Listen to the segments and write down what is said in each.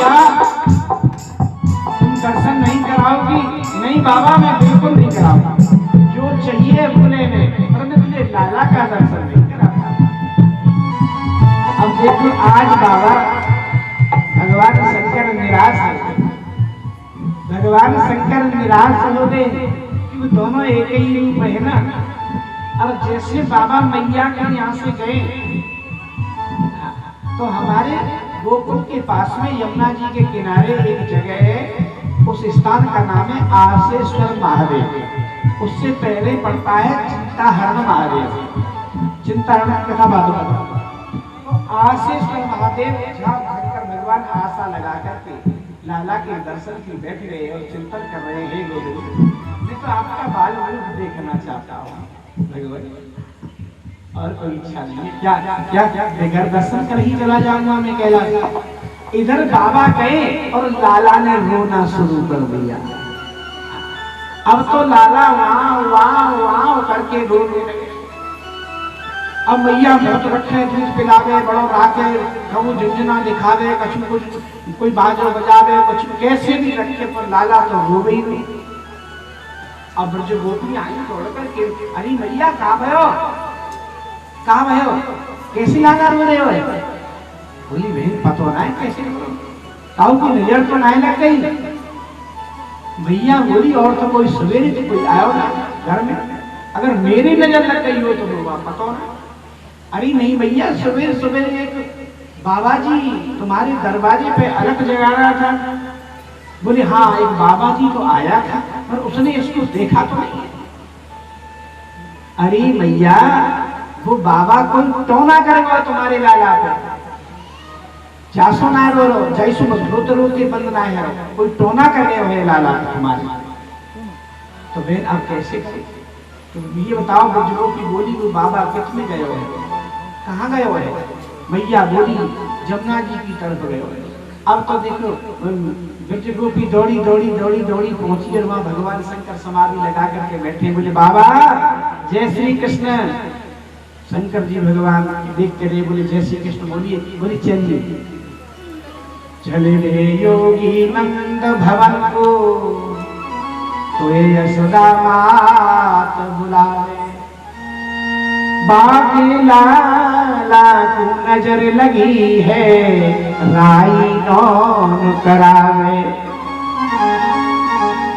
मैया तुम दर्शन नहीं कराओगी? नहीं बाबा मैं बिल्कुल नहीं कराऊंगा, जो चाहिए बोले में, पर मैं तुझे लाला का दर्शन नहीं कराऊंगा। अब देखो आज बाबा भगवान शंकर निराश है, भगवान शंकर निराश हो गए कि दोनों एक ही रूप है ना। और जैसे बाबा मैया के यहाँ से गए तो हमारे गोकुल के पास में यमुना जी के किनारे एक जगह है, उस स्थान का नाम है आसेश्वर महादेव। उससे पहले पड़ता है चिंताहरण महादेव, चिंताहरण कथा बात। तो आसेश्वर महादेव जहाँ भगवान आशा लगा करके लाला के दर्शन की बैठ रहे और चिंतन कर रहे हैं गोविंद, मैं तो आपका बाल रूप देखना चाहता हूँ भगवान, और कोई इच्छा नहीं है। क्या क्या क्या बेगर दर्शन कर ही चला जाऊंगा मैं कैलाश। इधर बाबा गए और लाला ने रोना शुरू कर दिया। अब तो लाला वाह वाह वाह करके रोने लगे। अब मैया बहुत रखे, दूध पिलावे, बड़ो राखे, कहूँ झुंझुना दिखावे, कछु कुछ कोई बाजो बजावे, कुछ कैसे भी रखे, पर लाला तो रो ही नहीं। अब ब्रज गोपी आई दौड़ करके, अरे मैया कहाँ भयो, कहाँ भयो, कैसी लाला रो रहे हो? बोली बहन पतो ना है कैसे, ताऊ की नजर तो ना लग गई। भैया बोली और तो कोई सवेरे से कोई आयो ना घर में, अगर मेरी नजर लग गई हो तो बोला पतो ना। अरे नहीं भैया सवेरे सवेरे एक बाबा जी तुम्हारे दरवाजे पे अलग जगा रहा था। बोले हाँ एक बाबा जी तो आया था, पर उसने इसको देखा तो नहीं। अरे भैया वो बाबा कोई टोना करेगा तुम्हारे लाला पे, जासो ना रो जैसो रोते रोते बंद ना है, कोई टोना करने हुए लाला तुम्हारे। तो बहन अब कैसे करे? तो ये बताओ बुजुर्गों की बोली वो बाबा कितने गए हुए, कहाँ गए हुए? मैया बोली जमुना जी की तरफ गए हुए। अब तो देखो ब्रज गोपी दौड़ी दौड़ी दौड़ी दौड़ी पहुंची और वहां भगवान शंकर समाधि लगा करके बैठे। बोले बाबा जय श्री कृष्ण। शंकर जी भगवान देख के रहे, बोले जय श्री कृष्ण। बोलिए, बोली चलिए चले रे योगी नंद भवन को, तो यशोदा मात बुलावे, बाकी लाला को नजर लगी है, राई नौन करावे।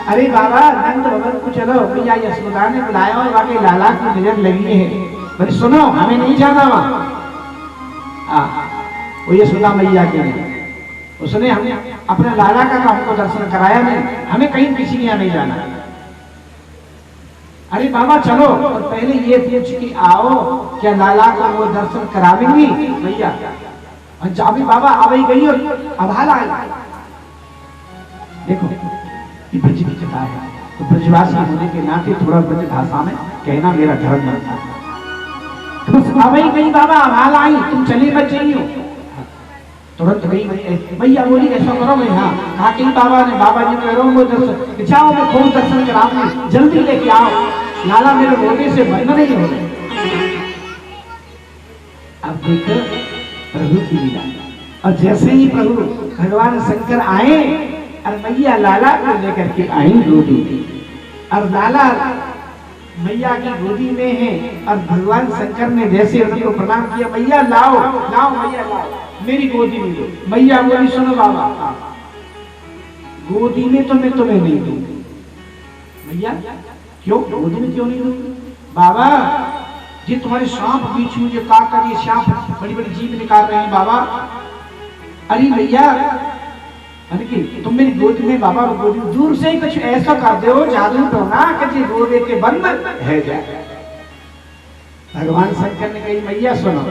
अरे बाबा नंद भवन को चलो, भैया यशोदा ने बुलाया और बाकी लाला को नजर लगी है। बोले सुनो हमें नहीं जाना वहां। वो यशोदा मैया के लिए उसने हमने अपने लाला का तो हमको दर्शन कराया नहीं, हमें कहीं किसी के यहाँ नहीं जाना। अरे बाबा चलो, और पहले ये पूछ के आओ क्या लाला को वो दर्शन करावेंगी भैया? अभी बाबा अभी गई और अभाला आई। देखो ये ब्रज की कथा है, तो ब्रजवासी होने के नाते थोड़ा ब्रज भाषा में कहना मेरा धर्म बनता है। तो अभी गई बाबा अभाला आई, तुम चली मत जाइयो। तुरंत गई भैया बोली ऐसा करो मैं, हाँ कहा कि बाबा ने, बाबा जी कह रहा हूँ दर्शन, जाओ मैं खूब दर्शन कराऊंगी, जल्दी लेके आओ, लाला मेरे रोने से बंद नहीं हो रहे। अब देखो प्रभु की लीला। और जैसे ही प्रभु भगवान शंकर आए और मैया लाला को लेकर के आई गोदी, और लाला मैया की गोदी में है, और भगवान शंकर ने जैसे उनको प्रणाम किया, मैया लाओ लाओ मैया लाओ, मेरी गोदी में दो। मैया बोली सुनो बाबा गोदी में तो मैं तुम्हें नहीं दूंगी। मैया क्यों गोदी में क्यों नहीं दूंगी? बाबा जी तुम्हारे सांप बीच में जो काट कर ये सांप बड़ी बड़ी जीभ निकाल रहे हैं बाबा। अरे भैया तुम मेरी गोदी में, बाबा गोदी में दूर से ही कुछ ऐसा कर दो जादू तो ना कि गोदे के बंद है जाए। भगवान शंकर ने कही मैया सुनो,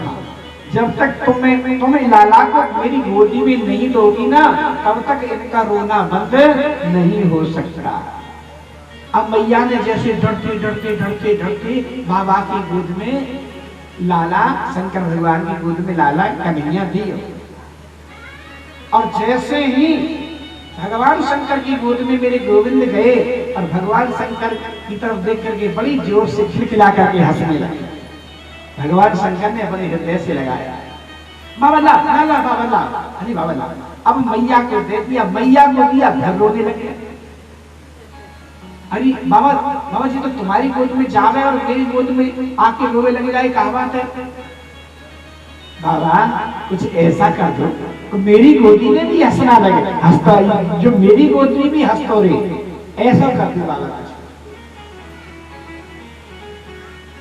जब तक तुम्हें लाला को मेरी गोदी में नहीं दोगी ना, तब तक इनका रोना बंद नहीं हो सकता। अब मैया ने जैसे डरते डरते डरते डरते बाबा की गोद में लाला, शंकर भगवान की गोद में लाला कन्हैया दी। और जैसे ही भगवान शंकर की गोद में मेरे गोविंद गए और भगवान शंकर की तरफ देख करके बड़ी जोर से खिलखिला करके हंसने लगे। भगवान शंकर ने अपने हृदय से लगाया बाबा ला ला ला बाबा ला, अरे बाबा ला। अब मैया को दे दिया, मैया को दिया, घर रोने लगे। अरे बाबा, बाबा जी तो तुम्हारी गोद में जावे और मेरी गोद में आके रोवे लगेगा, ये क्या बात है? बाबा कुछ ऐसा कर दो तो मेरी गोदी में भी हंसना लगे, हंसता जो मेरी गोदी भी हंसतो रे, ऐसा कर दो बाबा।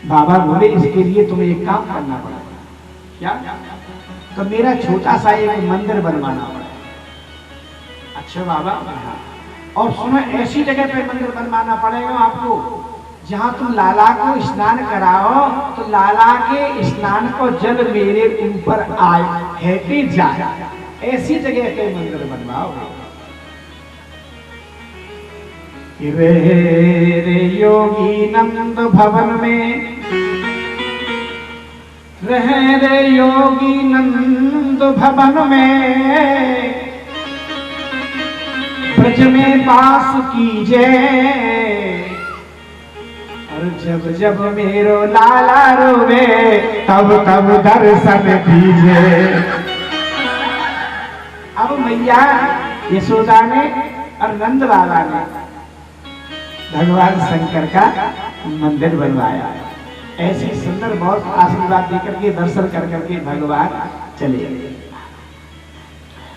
बाबा बोले इसके लिए तुम्हें एक काम करना पड़ेगा। क्या? तो मेरा छोटा सा एक मंदिर बनवाना पड़ेगा। अच्छा बाबा, और सुनो ऐसी जगह पे मंदिर बनवाना पड़ेगा आपको जहां तुम लाला को स्नान कराओ तो लाला के स्नान को जल मेरे ऊपर आए, फेंके जाए, ऐसी जगह पे मंदिर बनवाओ। रे योगी नंद भवन में रहे, रे योगी नंद भवन में, ब्रज में वास कीजे, और जब जब मेरो लाला रोवे तब तब दर्शन दीजे। अब मैया यशोदा ने और नंद बाबा ने भगवान शंकर का मंदिर बनवाया। ऐसी सुंदर बहुत आशीर्वाद देकर के दर्शन कर करके भगवान चले गए।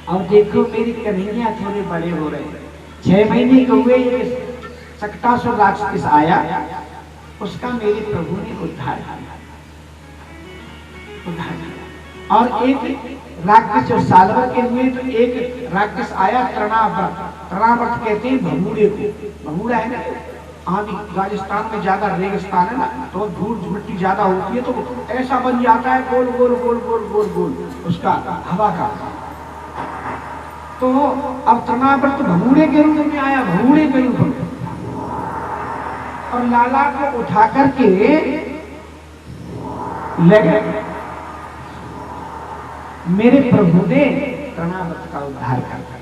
और देखो मेरी कन्हैया थोड़े बड़े हो रहे, 6 महीने के हुए सकटासुर राक्षस आया, उसका मेरे प्रभु ने उद्धार किया। और एक राक्षस जो साल भर के हुए तो एक राक्षस आया तृणावर्त, तृणावर्त कहते हैं भमूड़े को। भमूड़ा है ना, आदि राजस्थान में ज्यादा रेगिस्तान है ना, तो धूल मिट्टी ज्यादा होती है तो ऐसा बन जाता है गोल गोल गोल गोल गोल गोल उसका हवा का। तो अब तृणावर्त भमूड़े के रूप में आया, भमूड़े के रूप में, और लाला को उठा करके ले गए। मेरे प्रभु ने तृणावर्त का उद्धार कर दिया,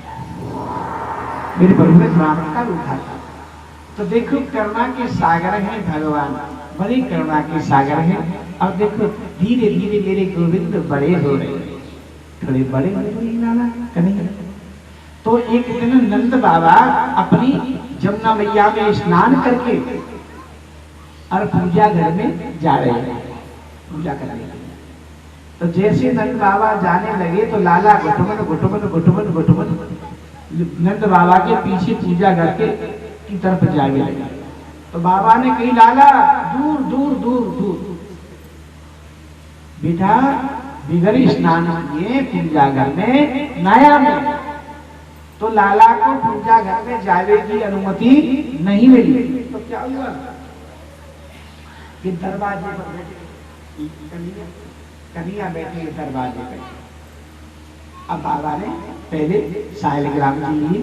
मेरे प्रभु ने तृणावर्त का उद्धार कर। तो देखो करुणा के सागर हैं भगवान, बड़ी करुणा के सागर हैं। और देखो धीरे धीरे मेरे गोविंद बड़े हो रहे, थोड़े बड़े हो रहे लाला कन्हैया। तो एक दिन नंद बाबा अपनी जमुना मैया में स्नान करके और पूजा घर में जा रहे हैं, पूजा करने। तो जैसे नंद बाबा जाने लगे तो लाला घुटमन घुटमन घुटमन घुटमन नंद बाबा के पीछे पूजा घर के की तरफ जाने लगे। तो बाबा ने कही लाला दूर दूर दूर दूर, बेटा बिगर स्नान किए पूजा घर में नया में, तो लाला को पूजा घर में जाने की अनुमति नहीं मिली। तो क्या हुआ कि दरवाजे पर बैठे कन्हैया बैठी है दरवाजे पे। अब बाबा ने पहले साहिलग्राम जी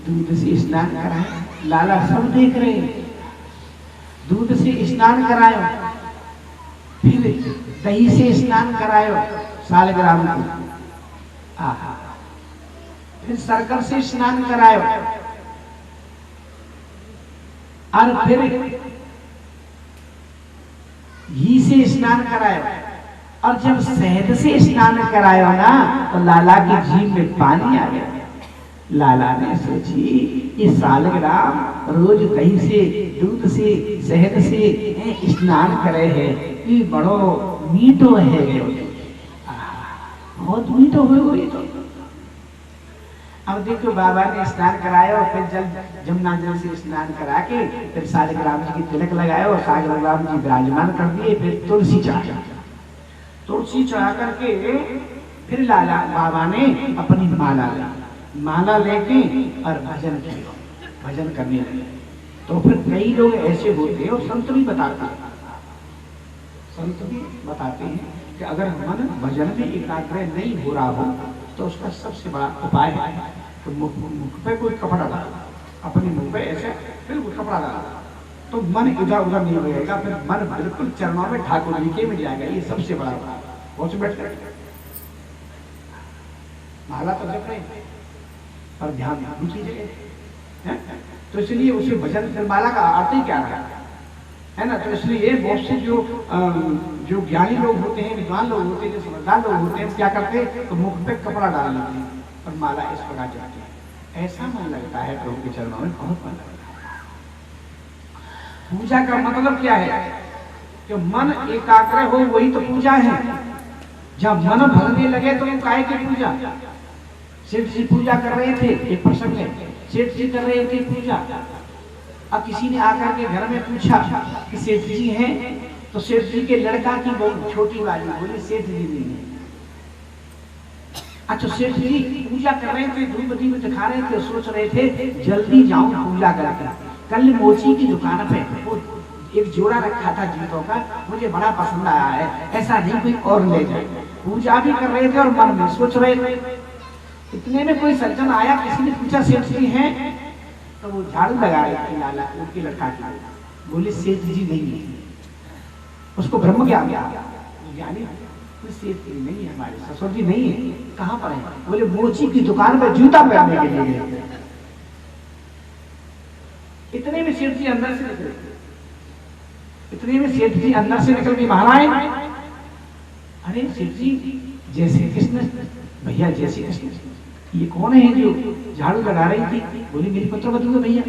दूध से स्नान कराया, लाला सब देख रहे हैं, दूध से स्नान करायो, फिर दही से स्नान करायो सालिग्राम को, आहा, फिर शर्कर से स्नान करायो, और फिर घी से स्नान करायो, और जब शहद से स्नान करायो ना तो लाला की जीभ में पानी आ गया। लाला ने सोची ये सालिग्राम रोज दही से दूध से शहद से स्नान करे है, ये बड़ो मीठो है, बहुत मीठो हो ये तो। अब देखो बाबा ने स्नान कराया और फिर जल जमुना जल से स्नान करा के फिर सालिग्राम जी की तिलक लगाया और सालिग्राम जी विराजमान कर दिए। फिर तुलसी चढ़ा, तुलसी चढ़ा करके फिर लाला बाबा ने अपनी माला लेके और भजन किया, भजन करने लगे। तो फिर कई लोग ऐसे होते हैं और संत भी बताते हैं कि अगर मन भजन में एकाग्र नहीं हो रहा हो तो उसका सबसे बड़ा उपाय है तो मुख पे कोई कपड़ा डाला, अपने मुंह पे ऐसे फिर कपड़ा डाला तो मन इधर उधर नहीं होगा, फिर मन बिल्कुल चरणों में ठाकुर जी के में जाएगा। ये सबसे बड़ा उपाय। बैठ कर माला तो जप रहे और ध्यान दूसरी जगह, तो इसलिए उसे भजन माला का अर्थ ही क्या रहा है ना। तो इसलिए बहुत से जो ज्ञानी लोग होते हैं, विद्वान लोग होते हैं, जो समझदार लोग होते हैं, क्या करते हैं तो मुख पे कपड़ा डाल लेते हैं और माला इस प्रकार जाती है। ऐसा मन लगता है प्रभु के चरणों में, बहुत मन लगता है। पूजा का मतलब क्या है? कि मन एकाग्र हो वही तो पूजा है। जब मन भरने लगे तो काहे की पूजा? सेठ जी पूजा कर रहे थे, एक प्रसंग है, सेठ जी कर रहे थे पूजा। अब किसी ने आकर के घर में पूछा कि सेठ जी हैं? तो सेठ जी के लड़का की बहुत छोटी वाली बोली सेठ जी नहीं है। अच्छा, सेठ जी पूजा कर रहे थे, धूप दीप दिखा रहे थे, सोच रहे थे जल्दी जाऊं पूजा करके। कल मोची की दुकान पे वो एक जोड़ा रखा था जूतों का, मुझे बड़ा पसंद आया है, ऐसा नहीं कोई और ले जाए। पूजा भी कर रहे थे और मन में सोच रहे थे। इतने में कोई सज्जन आया, किसी ने पूछा सेठ जी हैं? तो वो झाड़ू लगा रही थी लाला उनकी लड़का की, बोले सेठ जी नहीं है। उसको ब्रह्म ज्ञान ज्ञानी सेठ जी नहीं है, हमारे ससुर जी नहीं है। कहाँ पर है? बोले मोची की दुकान पर जूता पहनने के लिए गए। इतने में सेठ जी अंदर से निकले, इतने में सेठ जी अंदर से निकल के बाहर आए। अरे सेठ जी जय श्री कृष्ण। भैया जय श्री कृष्ण। ये कौन है जो झाड़ू लगा रही थी? बोली मेरी पुत्र बदल दो भैया,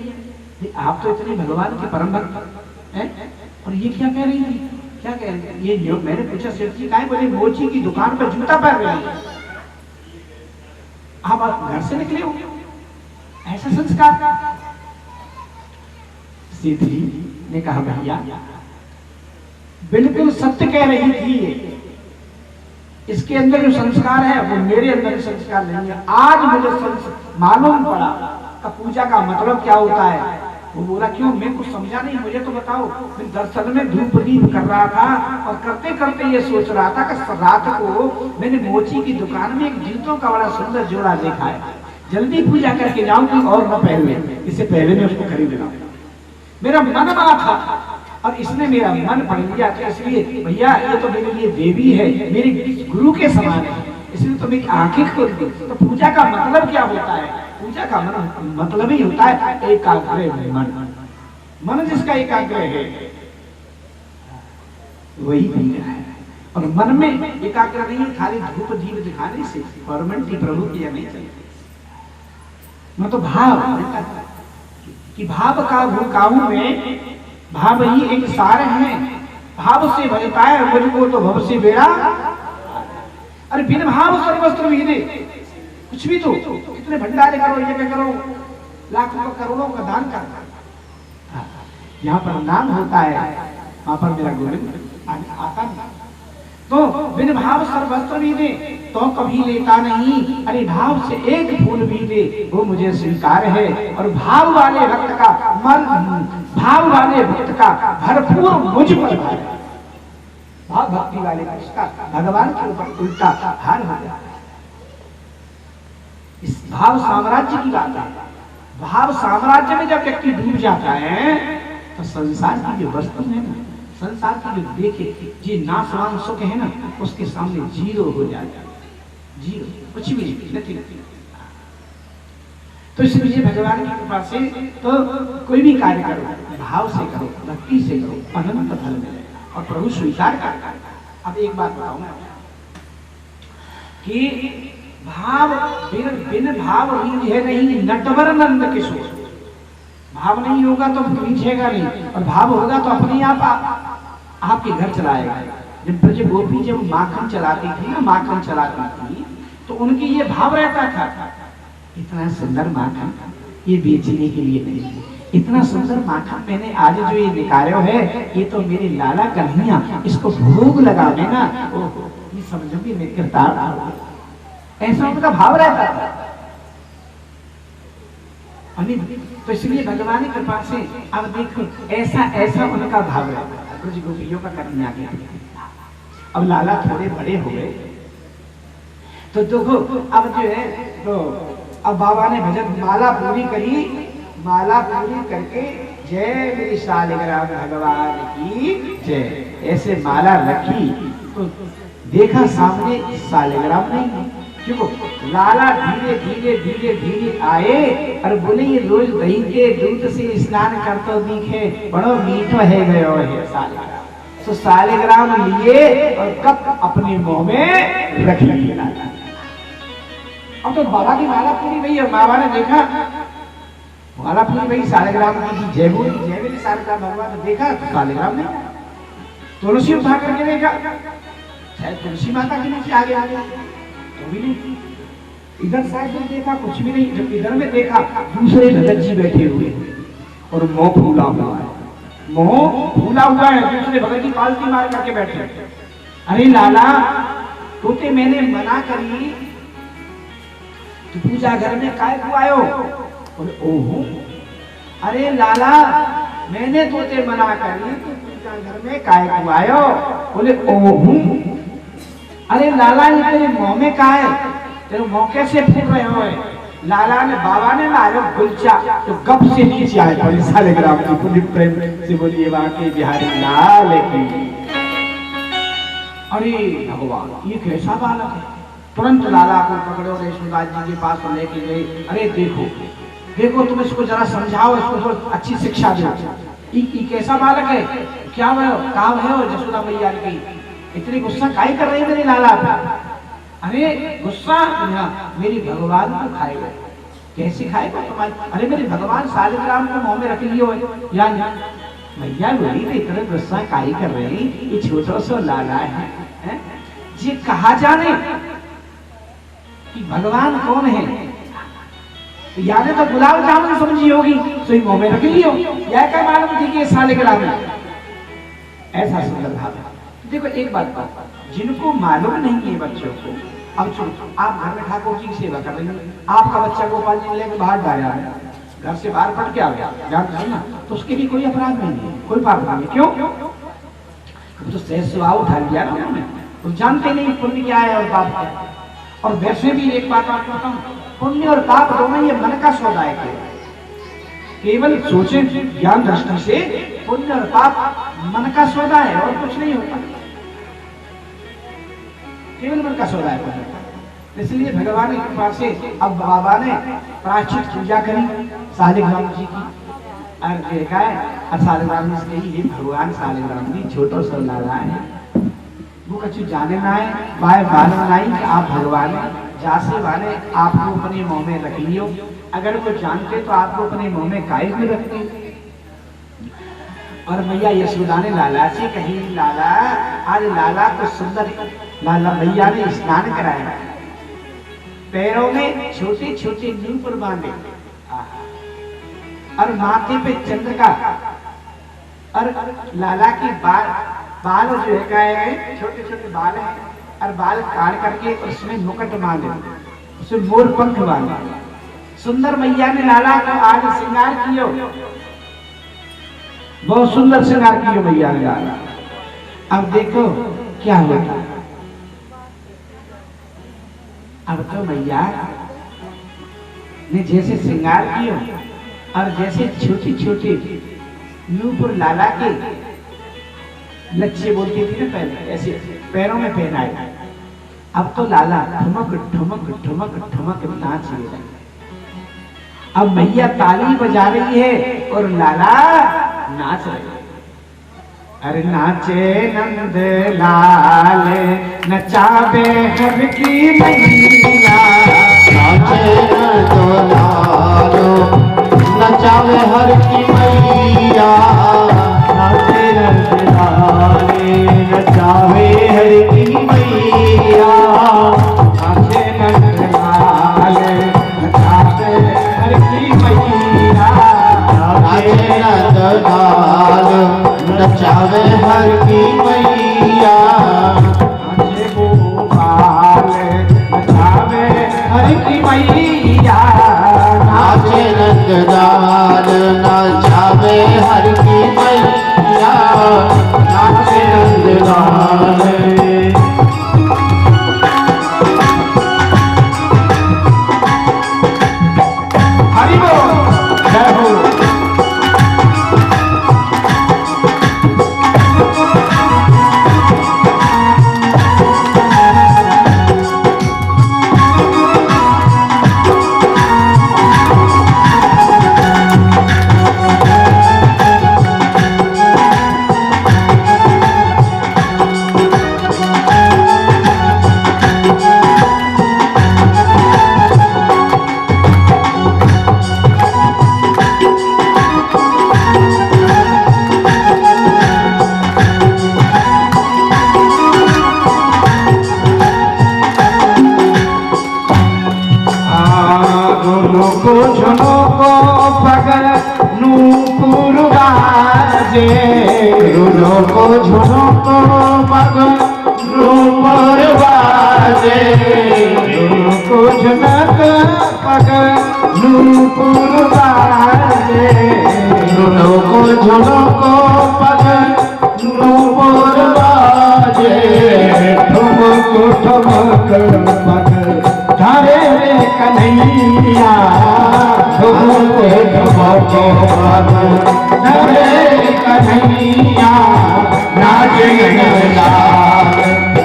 आप तो इतने भगवान के परम भक्त हैं, और ये क्या कह रही थी? क्या कह रही थी? ये मैंने पूछा सेठ जी कहाँ? बोले मोची की दुकान पर जूता पहन रहे हैं। आप घर से निकले हो, ऐसा संस्कार? सेठ जी ने कहा भैया बिल्कुल सत्य कह रही थी, इसके अंदर जो संस्कार है वो मेरे अंदर संस्कार नहीं है। आज मुझे मालूम पड़ा कि पूजा का मतलब क्या होता है। वो बोला क्यों? मैं कुछ समझा नहीं, मुझे तो बताओ। मैं दरअसल में धूप दीप कर रहा था और करते करते ये सोच रहा था कि रात को मैंने मोची की दुकान में एक जूतों का बड़ा सुंदर जोड़ा देखा है, जल्दी पूजा करके जाऊं कि और न पहले, इससे पहले मैं उसको खरीद लाऊं। मेरा मन बना था और इसने मेरा मन पढ़ लिया, तो इसलिए भैया ये तो मेरे लिए देवी है, मेरे गुरु के समान है, इसलिए तो मेरी आंखें खोल दी। तो पूजा का मतलब क्या होता है? पूजा का मतलब ही होता है एकाग्र मन। मन जिसका एकाग्र है वही पूजा है। और मन में एकाग्र नहीं है, खाली धूप दीप दिखाने से फॉर्मेलिटी प्रभु की नहीं चलती। मैं तो भाव कि भाव का भूकाऊ में भाव ही एक सार है। भाव से भजता है मुझको तो भव से बेड़ा। अरे बिन भाव सर्वस्त्र विहीने, कुछ भी तो कितने भंडारे करो, ये करो, लाखों का करोड़ों का दान करना, यहाँ पर नाम होता है, वहां पर मेरा गोविंद आता नहीं। तो बिन भाव सर्वस्त्र भी दे तो कभी लेता नहीं, अरे भाव से एक फूल भी दे वो मुझे स्वीकार है। और भाव वाले भक्त का भाव वाले भक्त का भरपूर मुझ पर भार है। भाव भक्ति वाले का भगवान के ऊपर उल्टा भार हो जाता है। इस भाव साम्राज्य की बात है। भाव साम्राज्य में जब व्यक्ति डूब जाता है तो संसार की जो वस्तु है ना, संसार की जो देखे जी नाशवान सुख है ना, उसके सामने जीरो हो जाता है, जीरो, कुछ भी नहीं। तो इसलिए भगवान की कृपा से तो कोई भी कार्य करो भाव से करो, भक्ति से करो, अनंत फल मिलेगा और प्रभु स्वीकार करता है। अब एक बात बताऊंगा कि भाव बिन भाव रीझ है नहीं, नटवर नंद किशोर। भाव नहीं होगा तो रीझेगा नहीं, और भाव होगा तो अपने आप आपके घर चलाएगा। जब ब्रज गोपी जब माखन चलाती थी ना, माखन चलाती थी तो उनकी ये भाव रहता था, इतना सुंदर माखन ये बेचने के लिए नहीं, इतना सुंदर माखन मैंने आज जो ये निकालो है ये तो मेरे लाला कन्हैया, इसको भोग लगा देना, ये समझोगे मैं गिरफ्तार। ऐसा उनका भाव रहता था। तो इसलिए भगवान की कृपा से अब देखो ऐसा उनका भाव रहता था। ब्रज गोपियों का करने आ गया। अब लाला थोड़े बड़े हो गए तो देखो अब जो है तो अब बाबा ने भजन माला पूरी करी, माला पूरी करके जय मेरी शालिग्राम भगवान की जय ऐसे माला रखी तो देखा सामने शालिग्राम नहीं है। क्यों? लाला धीरे धीरे धीरे धीरे आए और बोले ये रोज दही के दूध से स्नान करते दिखे, बड़ो मीठो है गयो है शालिग्राम। तो शालिग्राम लिए और कप अपने मुंह में रख लिए लाला। अब तो बाबा की माला पूरी भई है, बाबा ने देखा माला पूरी भई, सालिग्राम की जय बोली, जय बोली सालिग्राम भगवान ने देखा तो सालिग्राम नहीं, तुलसी उठा करके देखा शायद तुलसी माता के नीचे आ गया, तो भी नहीं। इधर साइड में देखा कुछ भी नहीं, जब इधर में देखा दूसरे भगत जी बैठे हुए और मुंह फूला हुआ है, मुंह फूला हुआ है, दूसरे भगत जी पालती मार करके बैठे। अरे लाला तोते मैंने मना करी, तू पूजा घर में काय को आयो? बोले ओहो, अरे लाला मैंने तोते मना करी, तू पूजा घर में काय को आयो? बोले ओहो, अरे लाला ये तेरे मुंह में का है, तेरे मुंह कैसे फूट रहे हो? लाला ने बाबा ने मारो गुलचा तो गप से नीचे आए पड़े सालिग्राम की पुण्य प्रेम से बोलिए वाकई बिहारी लाल की। अरे भगवान ये कैसा बालक है, तुरंत लाला को पकड़ो और यशोदा जी के पास लेके गए। अरे देखो देखो तुम इसको जरा समझाओ, इसको थोड़ी अच्छी शिक्षा दो, ये कैसा बालक है, क्या काम है यशोदा मैया की, इतनी गुस्सा काहे कर रही है मेरे लाला पे? अरे गुस्सा मेरी भगवान को खाएगा, कैसे खाएगा तुम्हारे? अरे मेरे भगवान सालिग्राम को मुंह में रख लियो या मैया बोली तो इतना गुस्सा काहे कर रहे हैं, ये छोटा सा लाला है, जी कहा जाने कि भगवान कौन है, याद तो गुलाब जामुन समझी होगी, तो ये मुंह में रख लियो, या क्या मालूम थी कि सालिग्राम है? ऐसा सुंदर भाव है। देखो एक बात, जिनको मालूम नहीं है बच्चों को, अब सुनो, आप घर में ठाकुर जी की सेवा कर रहे हैं, आपका बच्चा गोपाल जी लेके बाहर डाया है, घर से बाहर पढ़ के आ गया, ध्यान ना, तो उसके लिए कोई अपराध नहीं है, कोई पाप नहीं है। क्यों? तो सहज स्वभाव उठा लिया ना उन्होंने, तो जानते नहीं पुण्य क्या है और पाप क्या है। और वैसे भी एक बात आपको बताऊं, पुण्य और पाप दोनों ये मन का सौदा है, केवल सोचे ज्ञान दृष्टि से पुण्य और पाप मन का सौदा है और कुछ नहीं होता, केवल मन का सौदा है। इसलिए भगवान की कृपा से अब बाबा ने प्रायश्चित पूजा करी सालिग्राम जी की, और देखा है सालिग्राम जी ये भगवान सालिग्राम जी छोटो सा लाला है, वो कछु जाने ना है बाय बाल बनाई कि आप भगवान जासे वाले आपको अपने मुंह में रख लियो, अगर वो जानते तो आपको अपने मुंह में काहे भी रखते। और मैया यशोदा ने लाला से कही, लाला आज लाला को सुंदर लाला मैया ने स्नान कराया, पैरों में छोटे छोटे नूपुर बांधे और माथे पे चंद्र का, और लाला की बाल जो है छोटे छोटे बाल हैं, और बाल काट करके उसमें मुकुट बांधे, उसमें मोर पंख बांधे, सुंदर मैया ने लाला को आज श्रृंगार कियो, बहुत सुंदर श्रृंगार कियो मैया ने लाला। अब देखो क्या होता, अब तो मैया ने जैसे श्रृंगार कियो और जैसे छोटी छोटी नूपुर लाला के लच्छे बोलती थी ना पहले, ऐसे पैरों में पहनाए, अब तो लाला ठुमक ठुमक ठुमक ठुमक नाच रहा है। अब मैया ताली बजा रही है और लाला नाच रहे हैं। अरे नाचे नंद लाल नचावे हर की मैया, नाचे नंद लाल नचावे हर की मैया, नाचे नंद लाल नचावे हर की मैया, नाचे नंद लाल नचावे हर की मैया, नाचे नंद लाल नचावे हर की मैया, नाचे गोपाल नचावे हर की मैया, नाचे नंद लाल नचावे हर की मैया, नाचे नंद लाल। हरि बोल, जय हो। झुनो को पगल नूपुर बाजे, रुनो को झुनो को पगल नूपुर बाजे, झुनो को झुनक पगल नूपुर बाजे, रुनो को झुनो को पगल नूपुर बाजे, ठुमक ठुमक पगल धारे रे कन्हैया, ठुमक ठुमक पगल धारे रे कन्हैया, नाचे नंदलाल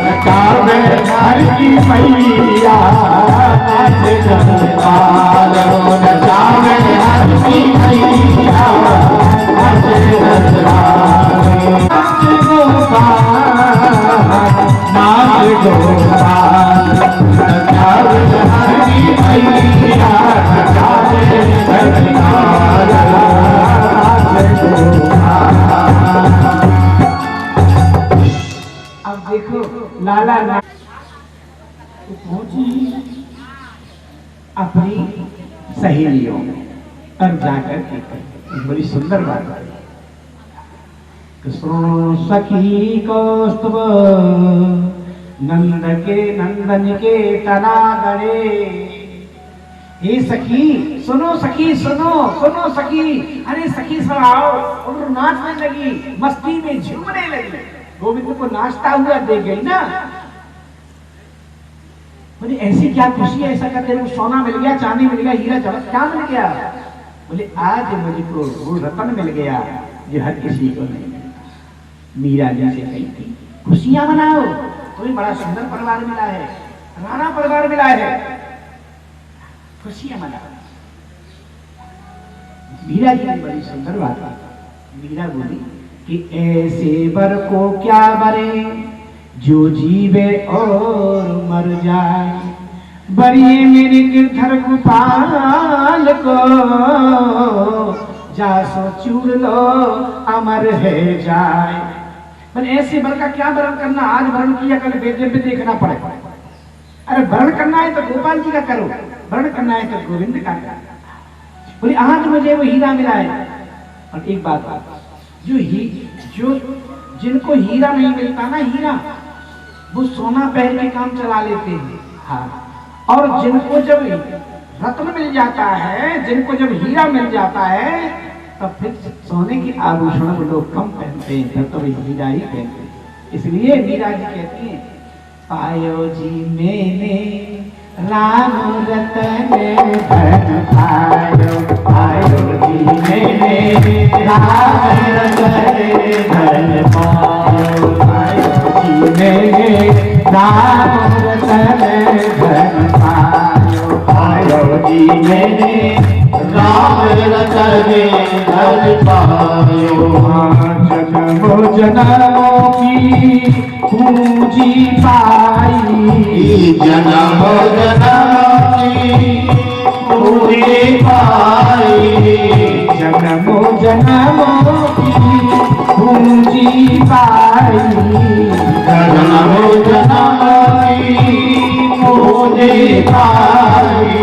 नचावे हर की मैया, नाचे नंदलाल नचावे हर की मैया, नाचे नंदलाल नाच गोपाल, नाच गोपाल, नचावे हर की मैया, नचावे नंदलाल नाच गोपाल। अब देखो लाला ना पहुंची अपनी सहेलियों में और जाकर के कही, बड़ी सुंदर बात है। सुनो सखी कौस्तुभ नंद के नंदन के तना गड़े, हे सखी सुनो, सखी सुनो, सुनो सखी, अरे सखी सब आओ। और नाचने लगी, मस्ती में झूमने लगी, गोविंद को नाचता हुआ देख गई ना, बोले ऐसी क्या खुशी है, ऐसा करते वो सोना मिल गया, चांदी मिल गया, हीरा जवाहर क्या मिल गया। बोले आज मुझको वो रतन मिल गया जो हर किसी को नहीं मिलता। मीरा जी से कही थी खुशियां मनाओ, तुम्हें बड़ा सुंदर परिवार मिला है, राणा परिवार मिला है, खुशियां मनाओ। मीरा जी ने बड़ी सुंदर बात की। मीरा बोली कि ऐसे बर को क्या बरे जो जीवे और मर जाए, बरिए मेरे गिरधर गोपाल को, जासो चूर लो अमर है जाए। पर ऐसे बर का क्या वरण करना, आज वरण किया कल बेटे पे देखना पड़े। अरे वरण करना है तो गोपाल जी का करो, वरण करना है तो गोविंद का करो। बोले आज मुझे वो हीरा मिला है। और एक बात जो जिनको हीरा नहीं मिलता ना, हीरा वो सोना पहन के काम चला लेते हैं। हाँ, और जिनको जब रत्न मिल जाता है, जिनको जब हीरा मिल जाता है, तब फिर सोने के आभूषण वो लोग कम पहनते हैं, फिर तो हीरा ही पहनते हैं। इसलिए मीरा जी कहती हैं पायो जी मैंने राम रतन धन पायो, पायो जी मैंने राम रतन धन पायो, पायो जी मैंने राम रतन धन पायो, पायो जी मैंने राम रतन धन पायो। जन्मों जन्मों की पूंजी पाई, जन्म जन्म की पूरी पाई, जन्मों जन्मों की पूंजी पाई, जन्म जन्म की पूरी पाई,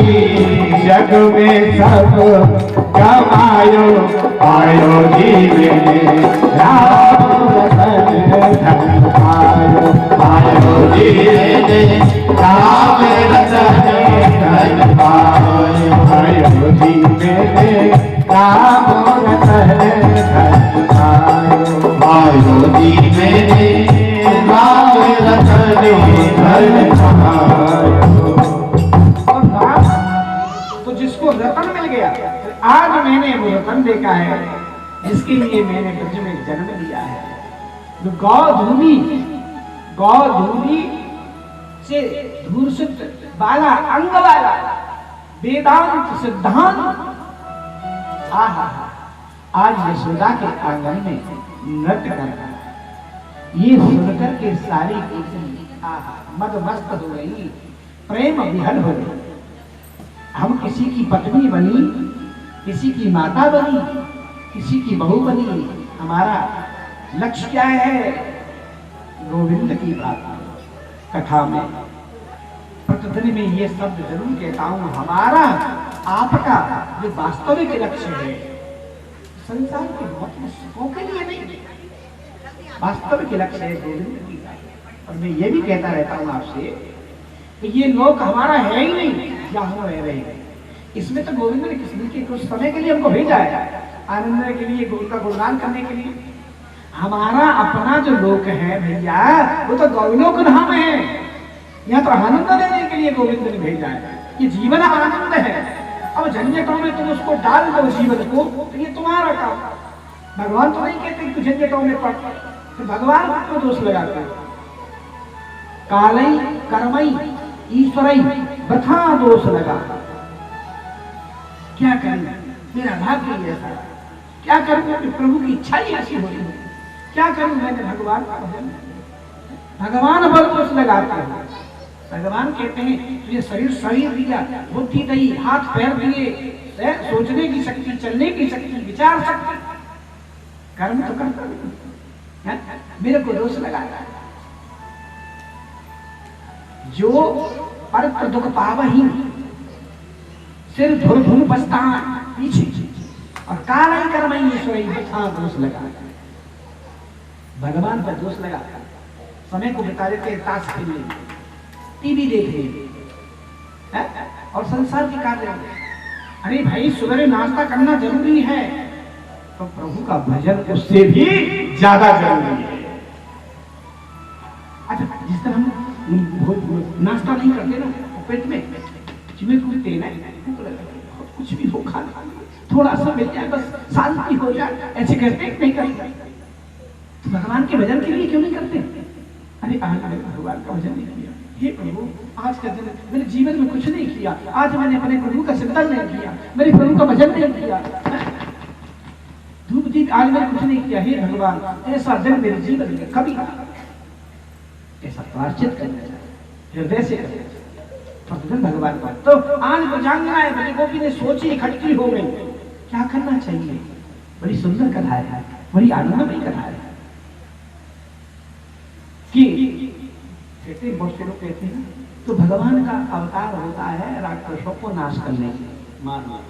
जग में सब कमायो, पायो जी मैंने राम रतन धन पायो, पायो जी मैंने राम रतन धन पायो, पायो जी मैंने राम रतन धन पायो, पायो जी मैंने राम रतन धन पायो। और राम तो जिसको रतन मिल गया, आज मैंने वो रतन देखा है जिसके लिए मैंने ब्रज में जन्म लिया है। जो गौधूली से धूर्षित वाला अंग वाला वेदांत सिद्धांत, आज यशोदा के आंगन में नृत्य कर रहा है। ये सुनकर के सारी गोपी मदमस्त हो गई, प्रेम विहल हो गई। हम किसी की पत्नी बनी, किसी की माता बनी, किसी की बहू बनी, हमारा लक्ष्य क्या है? गोविंद की प्राप्ति। कथा में प्रतिदिन में ये शब्द जरूर कहता हूं, हमारा आपका जो वास्तविक लक्ष्य है संसार के भौतिक सुखों के लिए नहीं, वास्तविक लक्ष्य है गोविंद की। और मैं ये भी कहता रहता हूँ आपसे कि ये लोक हमारा है ही नहीं, या हम रह रहे हैं इसमें। तो गोविंद ने किसी के कुछ समय के लिए हमको भेजा है, आनंद के लिए, गोविंद का गुणगान करने के लिए। हमारा अपना जो लोक है भैया, वो तो गौलोक धाम है। यहाँ तो आनंद लेने के लिए गोविंद ने भेजा है। ये जीवन आनंद है। अब झंझटों में तुम उसको डाल दो जीवन को, तो ये तुम्हारा काम। भगवान तो नहीं कहते कि झंझटों में पड़, तो भगवान को दोष लगाते हैं। कालई कर्मई ईश्वरई बथा दोष लगा। क्या करूं, मेरा भाग्य ही ऐसा, क्या करूं, प्रभु की इच्छा ही ऐसी हो रही है, क्या करूं मैंने भगवान का भजन। भगवान बल दोष लगाते हैं। भगवान कहते हैं तुझे शरीर दिया, बुद्धि दी, हाथ पैर दिए, सोचने की शक्ति, चलने की शक्ति, विचार शक्ति, कर्म तो करता नहीं, मेरे को दोष लगाता। जो पर दुख पावही सिर धुर धुन पछतावा पीछे, और काल कर्म ईश्वरी बथा दोष लगा। भगवान पर दोष लगा, समय को बिता देते ताश खेलने, टीवी देखने और संसार के कार्य। अरे भाई सुबह नाश्ता करना जरूरी है, तो प्रभु का भजन उससे भी ज्यादा जरूरी है। अच्छा, जिस तरह हम नाश्ता नहीं करते ना, पेट में जिम्मे कूदते ना, कुछ भी हो खाना, थोड़ा सा मिल जाए बस शांति हो जाए, ऐसे करते नहीं करते। तो भगवान के भजन के लिए क्यों नहीं करते? अरे आज भगवान का भजन नहीं किया, हे प्रभु आज का दिन मेरे जीवन में कुछ नहीं किया, आज मैंने अपने प्रभु का चिंतन नहीं किया, मेरे प्रभु का भजन नहीं किया, धूप दीप आज मैंने कुछ नहीं किया। हे भगवान, ऐसा दिन मेरे जीवन में कभी ऐसा प्रायश्चित करना चाहिए, हृदय से प्रतिदिन भगवान का। तो आज भुजंगा है, मेरे गोपी ने सोची, इकट्ठी हो गई, क्या करना चाहिए। बड़ी सुंदर कथा है, बड़ी आनंदमयी कथा है कि कहते हैं, बहुत से लोग कहते हैं तो भगवान का अवतार होता है राक्षसों को नाश करने के, मानो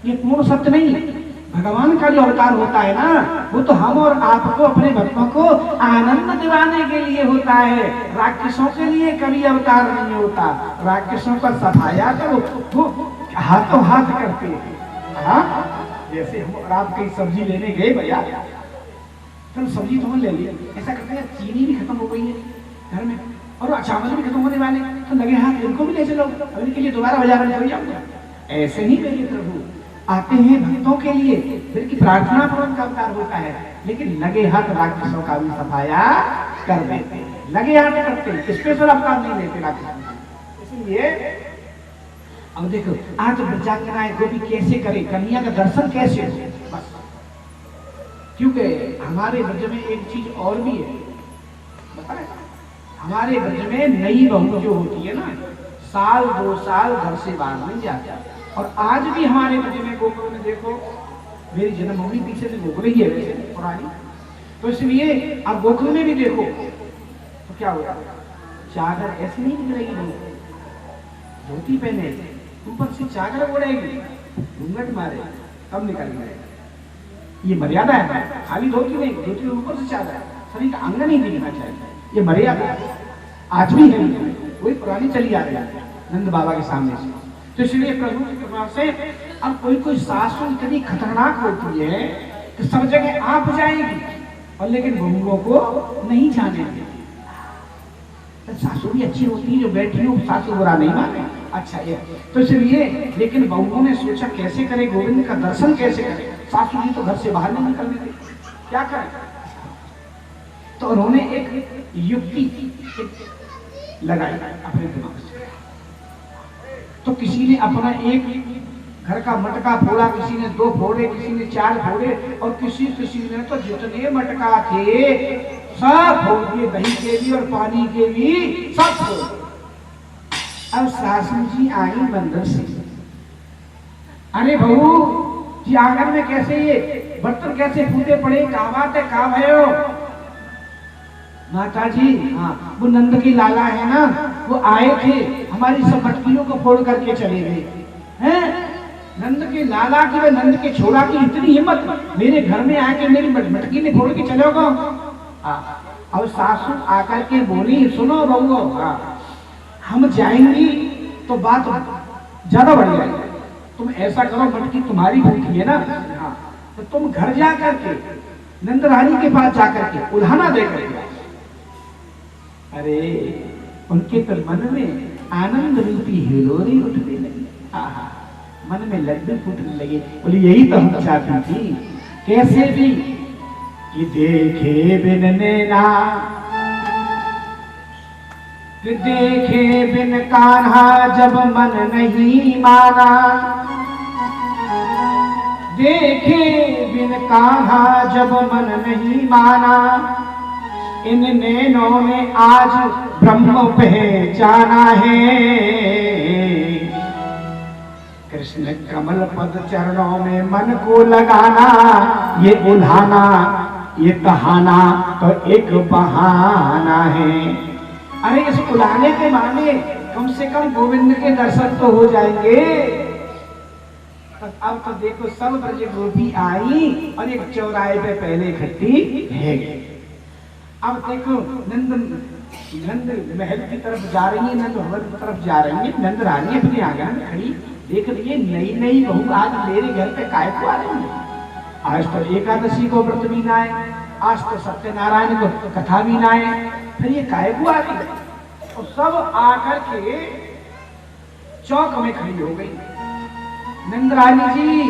ये पूर्ण सत्य नहीं। भगवान का जो अवतार होता है ना, वो तो हम और आपको, अपने भक्तों को आनंद दिलाने के लिए होता है। राक्षसों के लिए कभी अवतार नहीं होता। राक्षसों का सफाया तो वो हाथों हाथ करते हैं। हाँ, जैसे हम और आप कहीं सब्जी लेने गए भैया, तो सब्जी तो ले ली, ऐसा करते हैं, चीनी भी खत्म हो गई है घर में और चावल भी खत्म होने वाले, तो लगे हाथ इनको भी ले चलो, अब इनके लिए दोबारा बाजार में चले जाऊंगा। ऐसे ही मेरे प्रभु आते हैं भक्तों के लिए, फिर की प्रार्थना पूर्वक का अवतार होता है, लेकिन लगे हाथ राक्षसों का भी सफाया कर देते, लगे हाथ करते, स्पेशल अवतार नहीं लेते राक्षसों। इसलिए अब देखो आज ब्रजांगनाएं गोपी कैसे करे, कन्हैया का दर्शन कैसे हो, बस। क्योंकि हमारे ब्रज में एक चीज और भी है, बताए, हमारे ब्रज में नई बहू जो होती है ना, साल 2 साल घर से बाहर नहीं जाती। और आज भी हमारे ब्रज में गोकुल में देखो, मेरी जन्मभूमि पीछे से गोकुल ही है वैसे पुरानी, तो इसलिए अब गोकुल में भी देखो तो क्या होगा, चादर ऐसे नहीं निकलेगी, धोती पहने ऊपर से चादर ओढ़ेगी, घूंघट मारे तब निकलेगी। ये मर्यादा है, खाली धोती नहीं, धोती ऊपर से चादर, शरीर का अंग नहीं दिखना चाहिए, ये मर्यादा आज भी है, वही पुरानी चली आ रही है नंद बाबा के सामने से। तो इसलिए प्रभु की कृपा से अब कोई सासू इतनी खतरनाक होती है कि सब जगह आप जाएगी, और लेकिन बहुओं को नहीं जाने देती। सासू भी अच्छी होती है, जो बैठी हो सासू बुरा नहीं माने, अच्छा ये तो इसलिए, लेकिन बहुओं ने सोचा कैसे करे गोविंद का दर्शन कैसे करे, सासू जी तो घर से बाहर नहीं निकलने देती, क्या करें। तो उन्होंने एक युक्ति लगाई अपने दिमाग से। तो किसी ने अपना एक घर का मटका फोड़ा, किसी ने 2 फोड़े, किसी ने 4 फोड़े, और किसी ने तो जितने मटका थे सब फोड़ दिए, दही के भी और पानी के भी सब फोड़। अब सासू जी आई मंदिर से, अरे बहू जी आंगन में कैसे ये बर्तन कैसे फूटे पड़े, कहाँ बात है, कहाँ भयो। माता जी हाँ, वो नंद की लाला है ना, वो आए थे, हमारी सब मटकियों को फोड़ करके चले गए हैं, नंद के लाला की व नंद के छोरा की इतनी हिम्मत, मेरे घर में आके मेरी मटकी में फोड़ के चले गो। और सासू आकर के बोली, सुनो बहू, हम जाएंगी तो बात ज्यादा बढ़ जाएगी, तुम ऐसा करो, मटकी तुम्हारी भूखी है ना, तो तुम घर जा करके नंद रानी के पास जाकर के उल्हाना दे करके। अरे उनके तो मन में आनंद रूपी हिलोरी उठने लगी, मन में लड्डू फूटने लगे। बोली यही तो हम चाहती थी, कैसे भी कि देखे बिन नैना, कि देखे बिन कान्हा जब मन नहीं माना, देखे बिन कान्हा जब मन नहीं माना, इन नैनों ने आज ब्रह्म पहचाना है। कृष्ण कमल पद चरणों में मन को लगाना, ये उल्हाना, ये कहाना तो एक बहाना है। अरे इस उल्हाने के माने कम से कम गोविंद के दर्शन तो हो जाएंगे। अब तो देखो सब ब्रज गोपी आई और एक चौराहे पे पहले इकट्ठी है। अब देखो नंद महल की तरफ जा रही है, नंद भवन की तरफ जा रही है। नंद रानी अपने आंगन में खड़ी देख रही है, नई नई बहू आज मेरे घर पे काय को आ रही है। आज तो एकादशी को व्रत भी ना है, आज तो सत्यनारायण को कथा भी ना है, फिर ये काय को आ रही है। और सब आकर के चौक में खड़ी हो गई। नंद रानी जी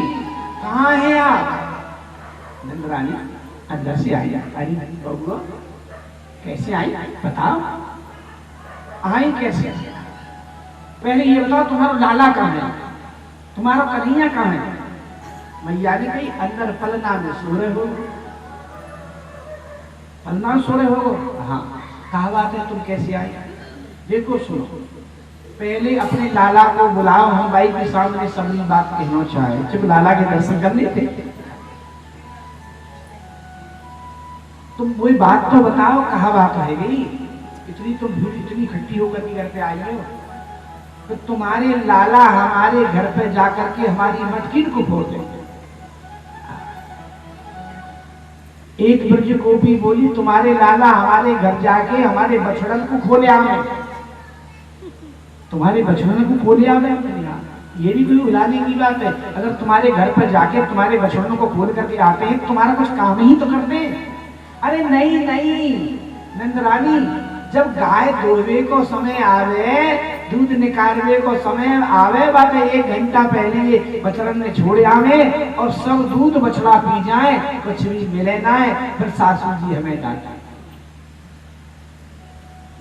कहाँ हैं आप? नंद रानी अंदर से आई। अरे बबुआ कैसे आई बताओ, आई कैसे? पहले ये बताओ तुम्हारा लाला कहाँ है, तुम्हारा कन्हैया कहाँ है? मैया ने कही अंदर पलना में सो रहे हो। पलना में सो रहे हो? हाँ। कहा बात है, तुम कैसे आई? देखो सुनो, पहले अपने लाला को बुलाओ, हम भाई के सामने सबनी बात कहना चाहे, जब लाला के दर्शन कर लेते। तुम वही बात तो बताओ, कहा बात रह गई? इतनी तुम भूल इतनी इकट्ठी होकर के घर पे आई हो, तो तुम्हारे लाला हमारे घर पे जाकर के हमारी मटकिन को फोड़ देंगे। एक ब्रज गोपी बोली, तुम्हारे लाला हमारे घर जाके हमारे बछड़न को खोले आवे, तुम्हारे बछड़न को खोले आवे। ये भी कोई उलाने की बात है? अगर तुम्हारे घर पर जाके तुम्हारे बछड़नों को खोल करके आते हैं, तुम्हारा कुछ काम ही तो करते हैं। अरे नहीं नहीं नंद रानी, जब गाय दोहवे को समय आवे, दूध निकालवे को समय आवे, बात 1 घंटा पहले ये बछड़न ने छोड़े आवे और सब दूध बछड़ा पी जाए, कुछ भी मिले ना है, फिर सासू जी हमें डांटे।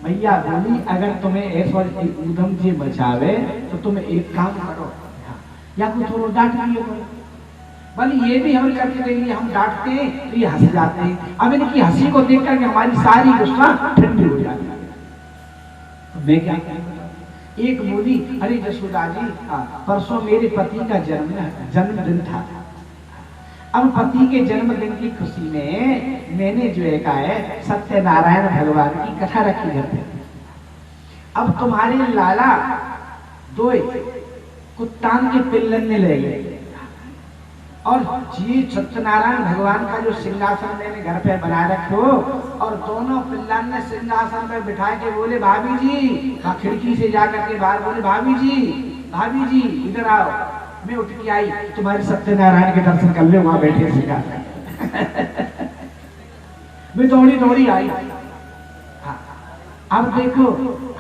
भैया बोली, अगर तुम्हें ऐसा उधम जी बचावे तो तुम एक काम करो, या कुछ थोड़ा डांट लियो। बोली ये भी हम करके देंगे, हम डांटते हैं तो ये हंस जाते हैं। अब इनकी हंसी को देख करके हमारी सारी गुस्सा ठंडी हो जाती है। तो मैं क्या करूं? एक बोली, अरे जसोदा जी, परसों मेरे पति का जन्मदिन था। अब पति के जन्मदिन की खुशी में मैंने जो है कहा है सत्यनारायण भगवान की कथा रखी घर पे। अब तुम्हारे लाला 2 कुत्तान के पिल्लन में ले गए और जी सत्यनारायण भगवान का जो सिंहासन मैंने घर पे बना रखो, और दोनों पिल्लन ने सिंहासन पर बिठा के बोले भाभी जी, खिड़की से जाकर के बाहर बोले भाभी जी इधर आओ। मैं उठ के आई, तुम्हारे सत्यनारायण के दर्शन कर ले, वहां बैठे सिंहासन। मैं दौड़ी आई। हाँ। अब देखो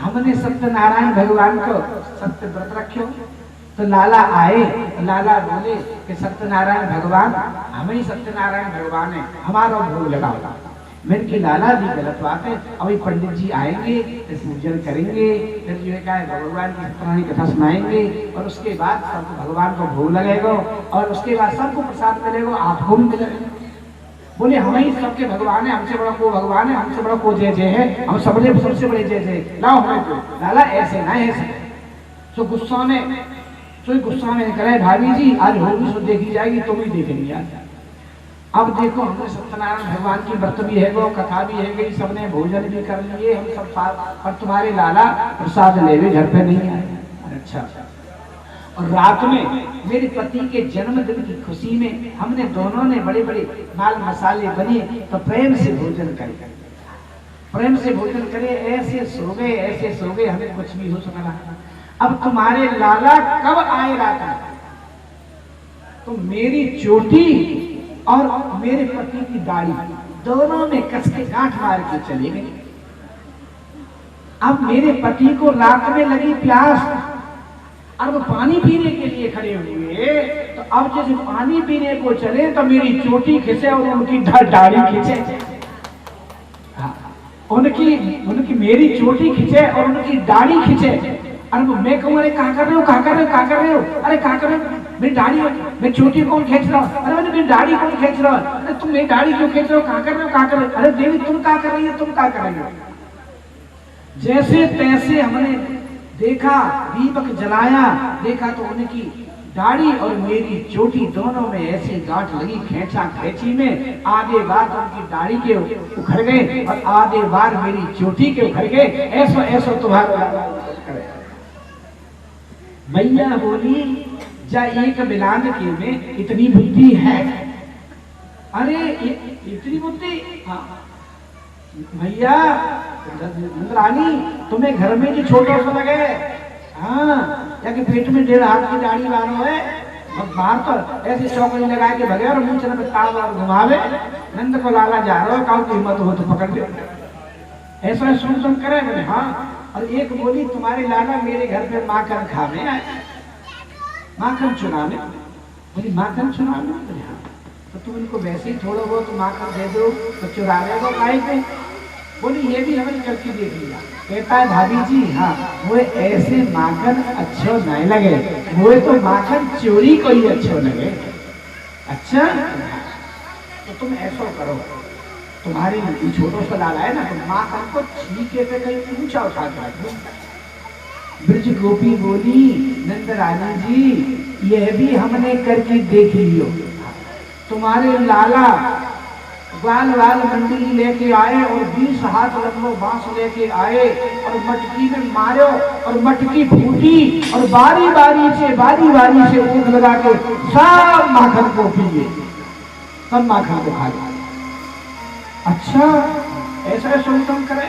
हमने सत्यनारायण भगवान को सत्य व्रत रखो, तो लाला आए, लाला बोले कि सत्यनारायण भगवान, हम ही सत्यनारायण भगवान है, हमारा भोग लगाओ। मैंने कि लाला जी गलत बात है, अभी पंडित जी आएंगे, पूजन करेंगे, फिर जो है भगवान की पुरानी कथा सुनाएंगे, और उसके बाद सबको भगवान को भोग लगेगा, और उसके बाद सबको प्रसाद मिलेगा, आपको भी मिलेगा। बोले हम ही सबके भगवान है, हमसे बड़ा को भगवान है, हमसे बड़ा को जय जय है, हम सबसे बड़े जय जय लाओ हमें को। लाला ऐसे ना ऐसे, तो गुस्सा में करे भाभी जी आज होगी सो देखी जाएगी, तुम ही देखेंगे आज। अब देखो हमने सत्यनारायण भगवान की व्रत भी है, वो कथा भी है गई, सबने भोजन भी कर लिए, हम सब साथ, और तुम्हारे लाला प्रसाद ले भी घर पे नहीं आए। अच्छा और रात में मेरे पति के जन्मदिन की खुशी में हमने दोनों ने बड़े बड़े माल मसाले बने तो प्रेम से भोजन करे, प्रेम से भोजन करे, ऐसे सो गए, हमें कुछ भी हो सका। अब तुम्हारे लाला कब आए रात में, तो मेरी चोटी और मेरे पति की दाढ़ी दोनों में कस के गांठ मार के चले गए। अब मेरे पति को रात में लगी प्यास, और वो पानी पीने के लिए खड़े हुए, तो अब जैसे पानी पीने को चले तो मेरी चोटी खींचे और उनकी दाढ़ी खींचे। उनकी मेरी चोटी खींचे और उनकी दाढ़ी खींचे। अरे मैं कहूँ, अरे कहाँ कर रहे हो, कहाँ कर रहे हो, कहाँ कर रहे हो, अरे कहाँ कर रहे हो, मेरी दाढ़ी, मेरी चोटी कौन खींच रहा हो, अरे मेरी दाढ़ी कौन खींच रहा हो, अरे तुम मेरी दाढ़ी क्यों खींच रहे हो, कहाँ कर रहे हो, कहाँ कर रहे हो, अरे देवी तुम कहाँ कर रही हो, तुम कहाँ कर रही हो। जैसे तैसे हमने देखा, दीपक जलाया, देखा तो उनकी दाढ़ी और मेरी चोटी दोनों में ऐसी गांठ लगी, खेचा खेची में आधे बार उनकी दाढ़ी के उखड़ गए और आधे बार मेरी चोटी के उखड़ गए। ऐसो ऐसो तुम्हारा मैया बोली, जा एक बिलान के में इतनी बुद्धि है, अरे इतनी बुद्धि, हाँ भैया रानी तुम्हें घर में जो छोटा सा लगे, हाँ या कि पेट में 1.5 हाथ की दाढ़ी वालों है, अब बाहर तो ऐसी चौकड़ी लगा के भगे और मुंह चले ताल और घुमावे, नंद को लाला जा रहा हो, काउ की हिम्मत हो तो पकड़ ले, ऐसा सुन करे। बोले हाँ। और एक बोली, तुम्हारे लाला मेरे घर पे माखन खाने आए, माखन चुनाने। बोली माखन चुनाने? बोले हाँ। तो तुम इनको वैसे ही थोड़ा बहुत माखन दे दो तो चुरा ले दो काहे पे? बोली ये भी हमने करके देख लिया। कहता है भाभी जी, हाँ वो ऐसे माखन अच्छो नहीं लगे, वो तो माखन चोरी को ही अच्छो लगे। अच्छा तो तुम ऐसा करो, तुम्हारे छोटो सा लाला है ना, तो माखन को छीके पे कहीं ऊंचा उठा कर। ब्रज गोपी बोली, नंद रानी जी यह भी हमने करके देख लियो। तुम्हारे लाला ग्वाल वाल मंडली लेके आए और 20 हाथ लंबो बांस लेके आए और मटकी में मारो और मटकी फूटी और बारी बारी से ऊख लगा के सब माखन को पिए, सब माखन को खा लिया। अच्छा ऐसा उद्गम करे,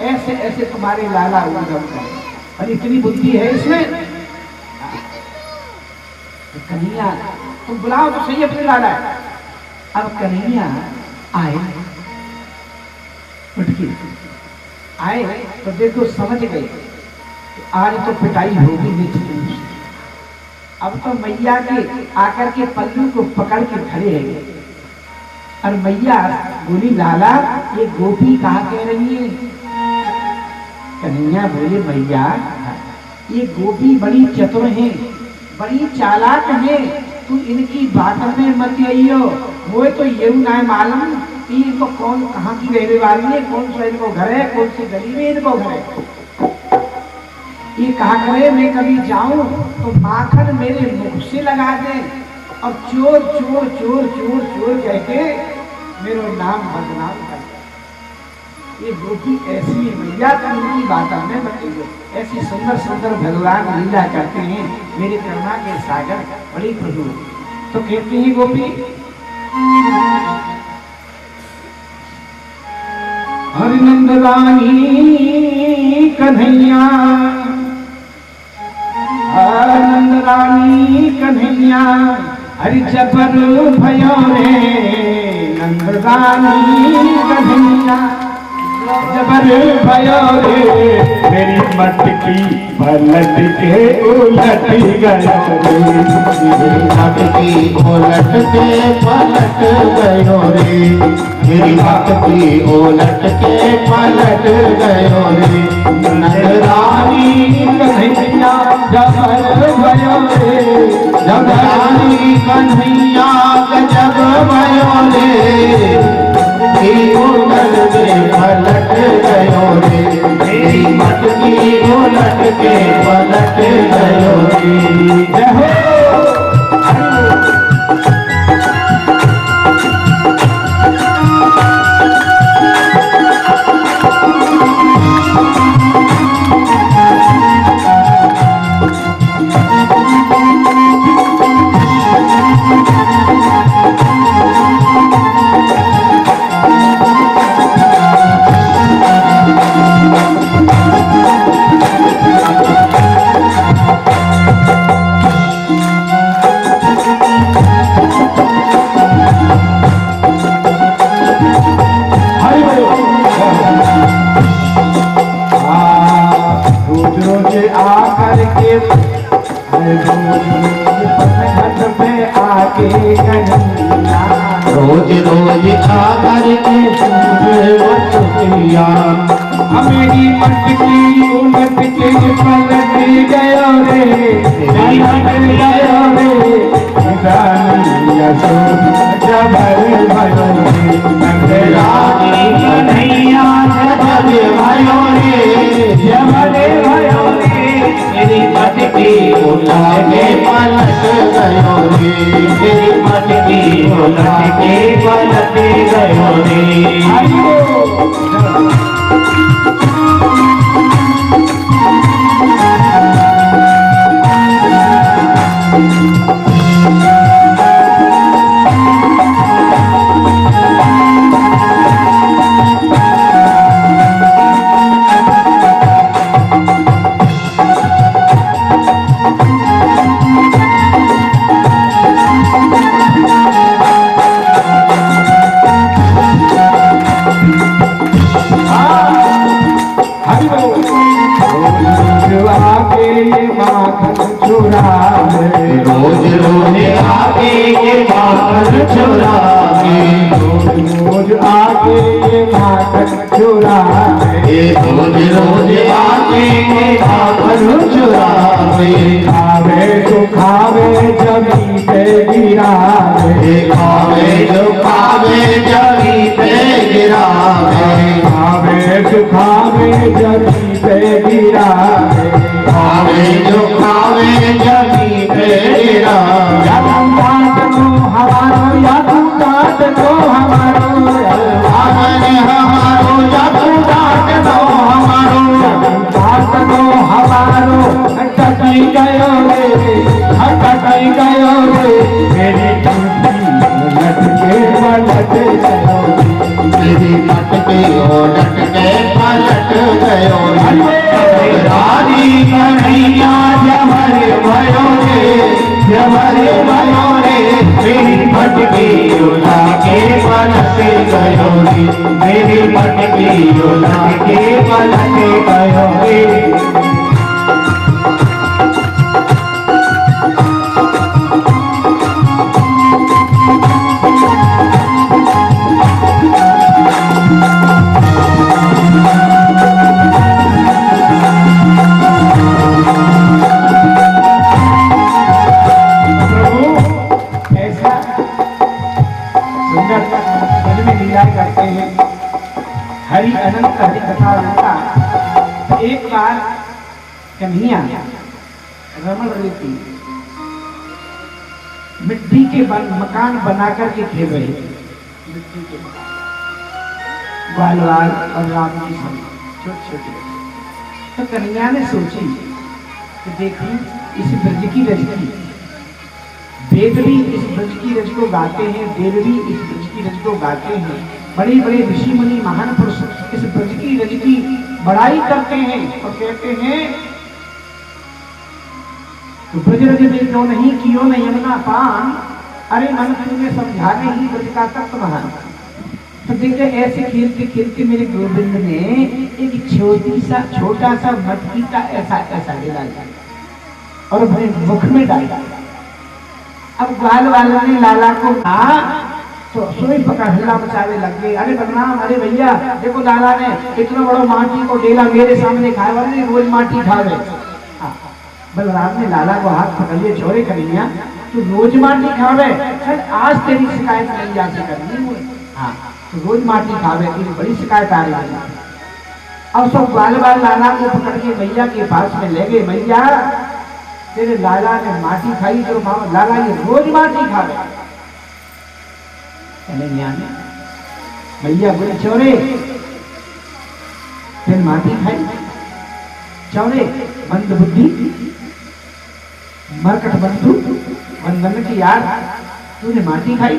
ऐसे ऐसे तुम्हारे लाला उद्गम करे, और इतनी बुद्धि है इसमें। कन्हैया तुम बुलाओ तो सही अपने लाला है। अब कन्हैया आए, मटकी आए तो देखो समझ गए आज तो पिटाई होगी निश्चित। अब तो मैया के आकर के पल्लू को पकड़ के खड़े हैं, और मैया बोली लाला ये गोपी कहाँ कह रही है? कन्हैया बोले मैया ये गोपी बड़ी चतुर है, बड़ी चालाक है, तू इनकी बात में मत आइयो। वो तो ये ना मालूम कि इनको कौन कहाँ की रहने वाली है, कौन सा इनको घर है, कौन सी गली में इनको घर है। ये कहा करे मैं कभी जाऊं तो माखन मेरे मुख से लगा दे और चोर चोर चोर चोर चोर कह के मेरा नाम बदनाम कर। ये गोपी ऐसी है भैया, तो इनकी बात में बताइए। ऐसी सुंदर सुंदर भगवान लीला करते हैं, मेरे करुणा के सागर बड़ी प्रभु। तो कहती है गोपी, हरिनंद रानी कन्हैया, हरिनंद रानी कन्हैया, हरि जबर भयो रे नंद रानी कन्हैया, जबर भयो रे मेरी मटकी पलट के उलट गयो रे, मेरी मटकी उलट के पलट गयो रे, मेरी मटकी उलट के पलट गयो रे, नंद रानी कन्हैया जबर भयो रे, जब रानी कन्हैया गजब भयो रे, उलट के पलट गयो रे, मेरी मटकी उलट के पलट गयो रे। जय हो। रोज रोज आकर के सूरवतिया मेरी मटकी उलट के पलट गयो रे पलट गयो रे जबर भयो रे रानी कन्हैया जबर भयो रे जबर भयो रे मेरी मटकी उलट के पलट गयो रे मेरी मटकी उलट के पलट गयो रे रोज रोज आके ये माखन चुरावे रोज आके ये माखन चुरावे रोज रोज आके ये माखन चुरावे खावे तो खावे जमी पे गिरावे खावे जो खावे जमी पे गिरावे खावे तो खावे जमी पे गिरावे खावे जो खावे जमी पे गिरावे या तुम काट दो हमारो या तुम काट दो हमारो आमने हमारो या तू काट दो हमारो काट दो हमारो कटाई गयो रे कटाई गयो रे मेरी टूटी लटके पलट गयो तेरी मटके उलट के पलट गयो रानी कन्हैया जबर भयो रे जबर भयो रे मेरी मटकी उलट के पलट गयो रे मेरी मटकी उलट के पलट गयो रे हरि अनंत हरि कथा होता। एक बार कन्हैया रमण रही थी, मिट्टी के मकान बनाकर के खेल रहे थे। मिट्टी के ग्वाल और राम जी सब छोटे छोटे। तो कन्हैया ने सोची कि देखो इस ब्रज की रजनी, वेद भी इस ब्रज की रज को गाते हैं, देव भी इस ब्रज की रज को गाते हैं, बड़े बड़े ऋषि मुनि महान पुरुष इस ब्रज की रज की बड़ाई करते हैं और कहते हैं तो ब्रज रज में जो नहीं कियो न यमुना पान, अरे मन तुमने समझा नहीं ब्रज का तत्व महान। तो देखते ऐसे खेलते खेलते मेरे गोविंद ने एक छोटा सा मटकी का ऐसा ले डाला और अपने मुख में डाला। अब ग्वाल वालों ने लाला को कहा तो सोई पकड़ हल्ला मचावे लग गए, अरे बदनाम, अरे भैया देखो लाला ने इतना बड़ा माटी को डेला मेरे सामने खाए, वाले रोज माटी खावे। बलराम ने लाला को हाथ पकड़ लिए, छोरे कन्हैया तू रोज माटी खावे, चल आज तेरी शिकायत कन्हैया से करनी है। हाँ तो रोज माटी खावे, तेरी बड़ी शिकायत आ रही है। अब सब ग्वाल वाल लाला को पकड़ के मैया के पास में ले गए, मैया तेरे लाला ने माटी खाई, जो लाला ये रोज माटी खावे। कन्हैया ने मैया बोले चौरे फिर माटी खाई, चौरे मंद बुद्धि मरकट बंधु वंदन की यार, तूने माटी खाई?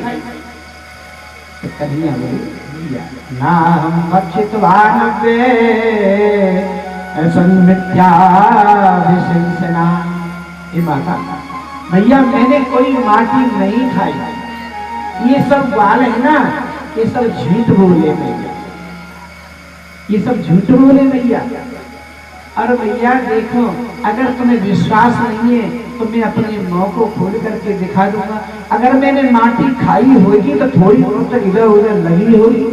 तो कन्हैया बोली भैया ना हम भक्षित भानवे मिथ्या विशंसना। ये माता भैया मैंने कोई माटी नहीं खाई, ये सब बाल है ना, ये सब झूठ बोले भैया, ये सब झूठ बोले भैया। और भैया देखो अगर तुम्हें विश्वास नहीं है तो मैं अपने मुंह को खोल करके दिखा दूंगा। अगर मैंने माटी खाई होगी तो थोड़ी बहुत तक इधर उधर लगी होगी।